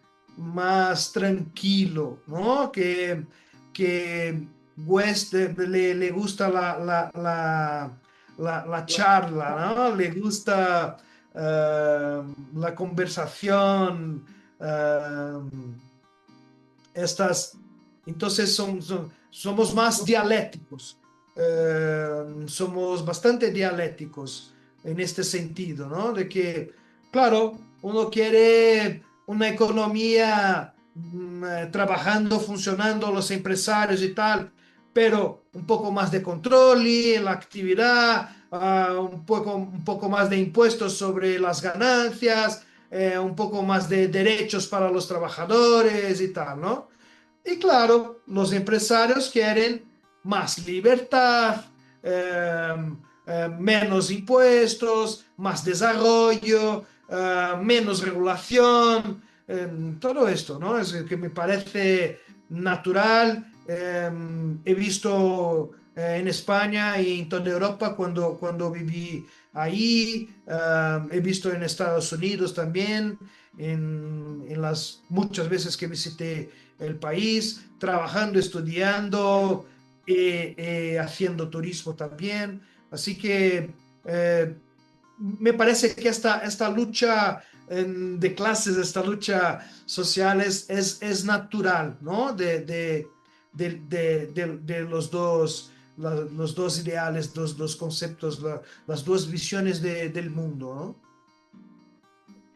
tranquilo, ¿no? Que le gusta la charla, ¿no? Le gusta la conversación. Uh, estas, entonces somos más dialécticos, somos bastante dialécticos en este sentido, ¿no? De que, claro, uno quiere una economía trabajando, funcionando, los empresarios y tal, pero un poco más de control y en la actividad, un poco más de impuestos sobre las ganancias, un poco más de derechos para los trabajadores y tal, ¿no? Y claro, los empresarios quieren más libertad, menos impuestos, más desarrollo, menos regulación, todo esto, ¿no? Es que me parece natural. He visto en España y en toda Europa cuando viví ahí, he visto en Estados Unidos también, en las muchas veces que visité el país, trabajando, estudiando, haciendo turismo también. Así que me parece que esta lucha de clases, esta lucha social es natural, ¿no? De los dos ideales, los dos conceptos, las dos visiones del mundo, ¿no?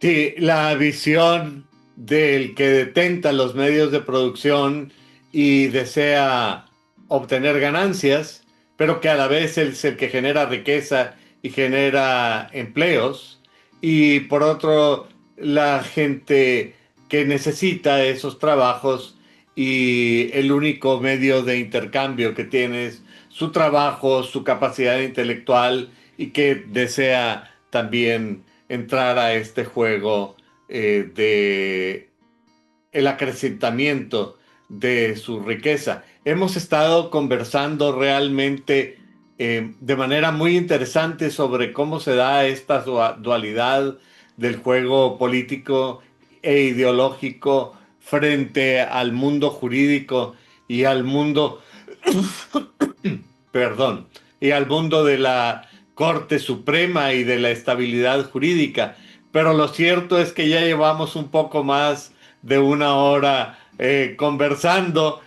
Sí, la visión del que detenta los medios de producción y desea obtener ganancias, pero que a la vez es el que genera riqueza y genera empleos. Y por otro, la gente que necesita esos trabajos y el único medio de intercambio que tiene es su trabajo, su capacidad intelectual y que desea también entrar a este juego de el acrecentamiento de su riqueza. Hemos estado conversando realmente de manera muy interesante sobre cómo se da esta dualidad del juego político e ideológico frente al mundo jurídico y al mundo, perdón, y al mundo de la Corte Suprema y de la estabilidad jurídica. Pero lo cierto es que ya llevamos un poco más de una hora conversando.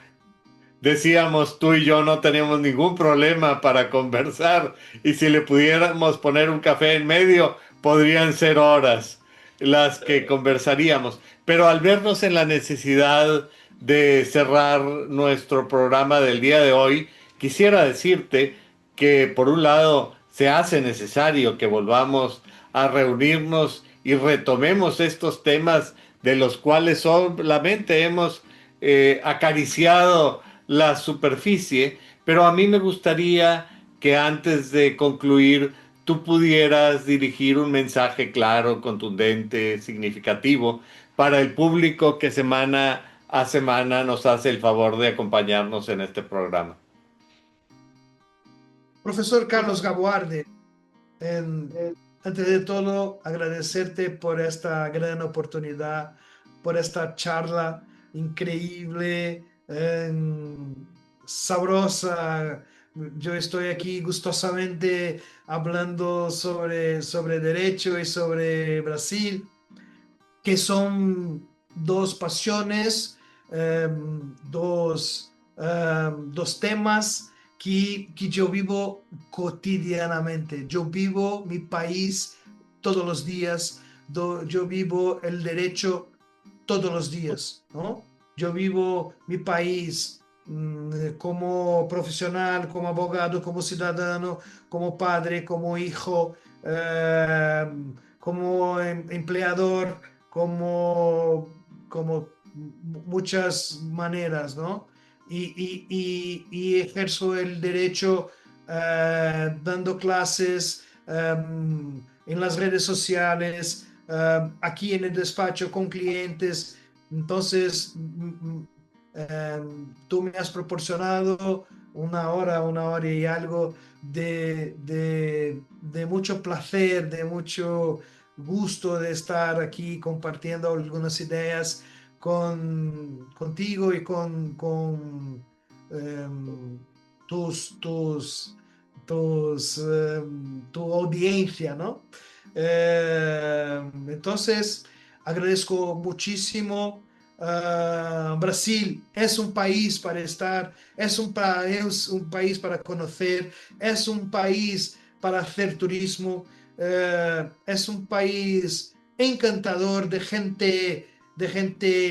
Decíamos, tú y yo no tenemos ningún problema para conversar, y si le pudiéramos poner un café en medio, podrían ser horas las que conversaríamos. Pero al vernos en la necesidad de cerrar nuestro programa del día de hoy, quisiera decirte que por un lado se hace necesario que volvamos a reunirnos y retomemos estos temas de los cuales solamente hemos acariciado la superficie, pero a mí me gustaría que antes de concluir tú pudieras dirigir un mensaje claro, contundente, significativo para el público que semana a semana nos hace el favor de acompañarnos en este programa. Profesor Carlos Gaboarde, en- antes de todo, agradecerte por esta gran oportunidad, por esta charla increíble, sabrosa. Yo estoy aquí gustosamente hablando sobre derecho y sobre Brasil, que son dos pasiones, dos temas que yo vivo cotidianamente. Yo vivo mi país todos los días, yo vivo el derecho todos los días, ¿no? Yo vivo mi país como profesional, como abogado, como ciudadano, como padre, como hijo, como empleador, como muchas maneras, ¿no? Y ejerzo el derecho dando clases en las redes sociales, aquí en el despacho con clientes. Entonces, tú me has proporcionado una hora y algo de mucho placer, de mucho gusto de estar aquí compartiendo algunas ideas contigo y em, tu audiencia, ¿no? Entonces, agradezco muchísimo. Brasil es un país para estar, es un país para conocer, es un país para hacer turismo, es un país encantador de gente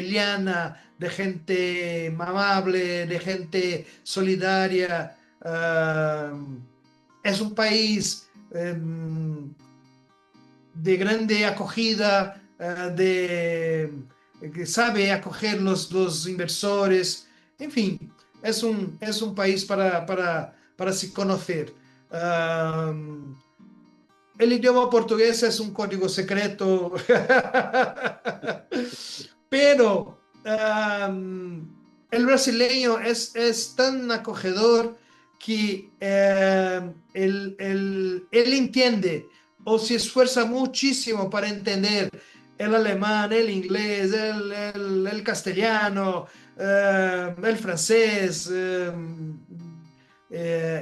liana, de gente amable, de gente solidaria. Es un país de grande acogida, que sabe acoger los inversores. En fin, es un país para se conocer. El idioma portugués es un código secreto, pero el brasileño es tan acogedor que él entiende o se esfuerza muchísimo para entender el alemán, el inglés, el castellano, el francés,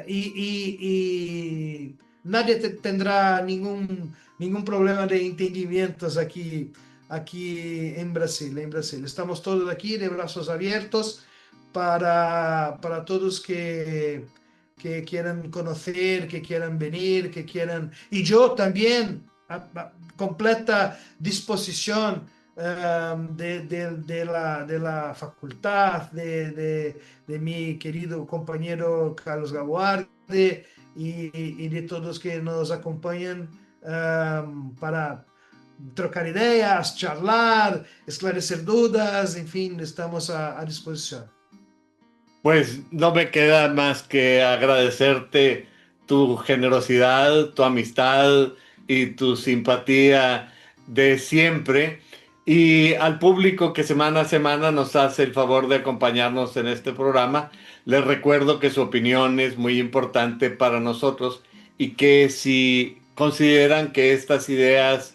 y nadie tendrá ningún problema de entendimientos aquí en Brasil, en Brasil. Estamos todos aquí de brazos abiertos para todos que quieran conocer, que quieran venir, que quieran. Y yo también, completa disposición de la facultad, de mi querido compañero Carlos Gaguarde y de todos que nos acompañan para trocar ideas, charlar, esclarecer dudas, en fin, estamos a disposición. Pues no me queda más que agradecerte tu generosidad, tu amistad y tu simpatía de siempre. Y al público que semana a semana nos hace el favor de acompañarnos en este programa, les recuerdo que su opinión es muy importante para nosotros y que si consideran que estas ideas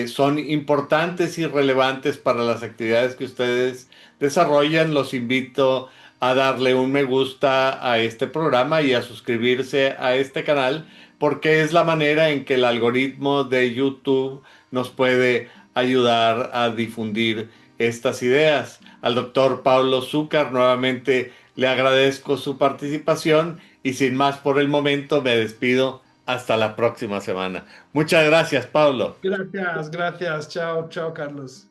son importantes y relevantes para las actividades que ustedes desarrollan, los invito a darle un me gusta a este programa y a suscribirse a este canal, porque es la manera en que el algoritmo de YouTube nos puede ayudar a difundir estas ideas. Al doctor Pablo Zúcar nuevamente le agradezco su participación y sin más por el momento me despido hasta la próxima semana. Muchas gracias, Pablo. Gracias, gracias. Chao, chao, Carlos.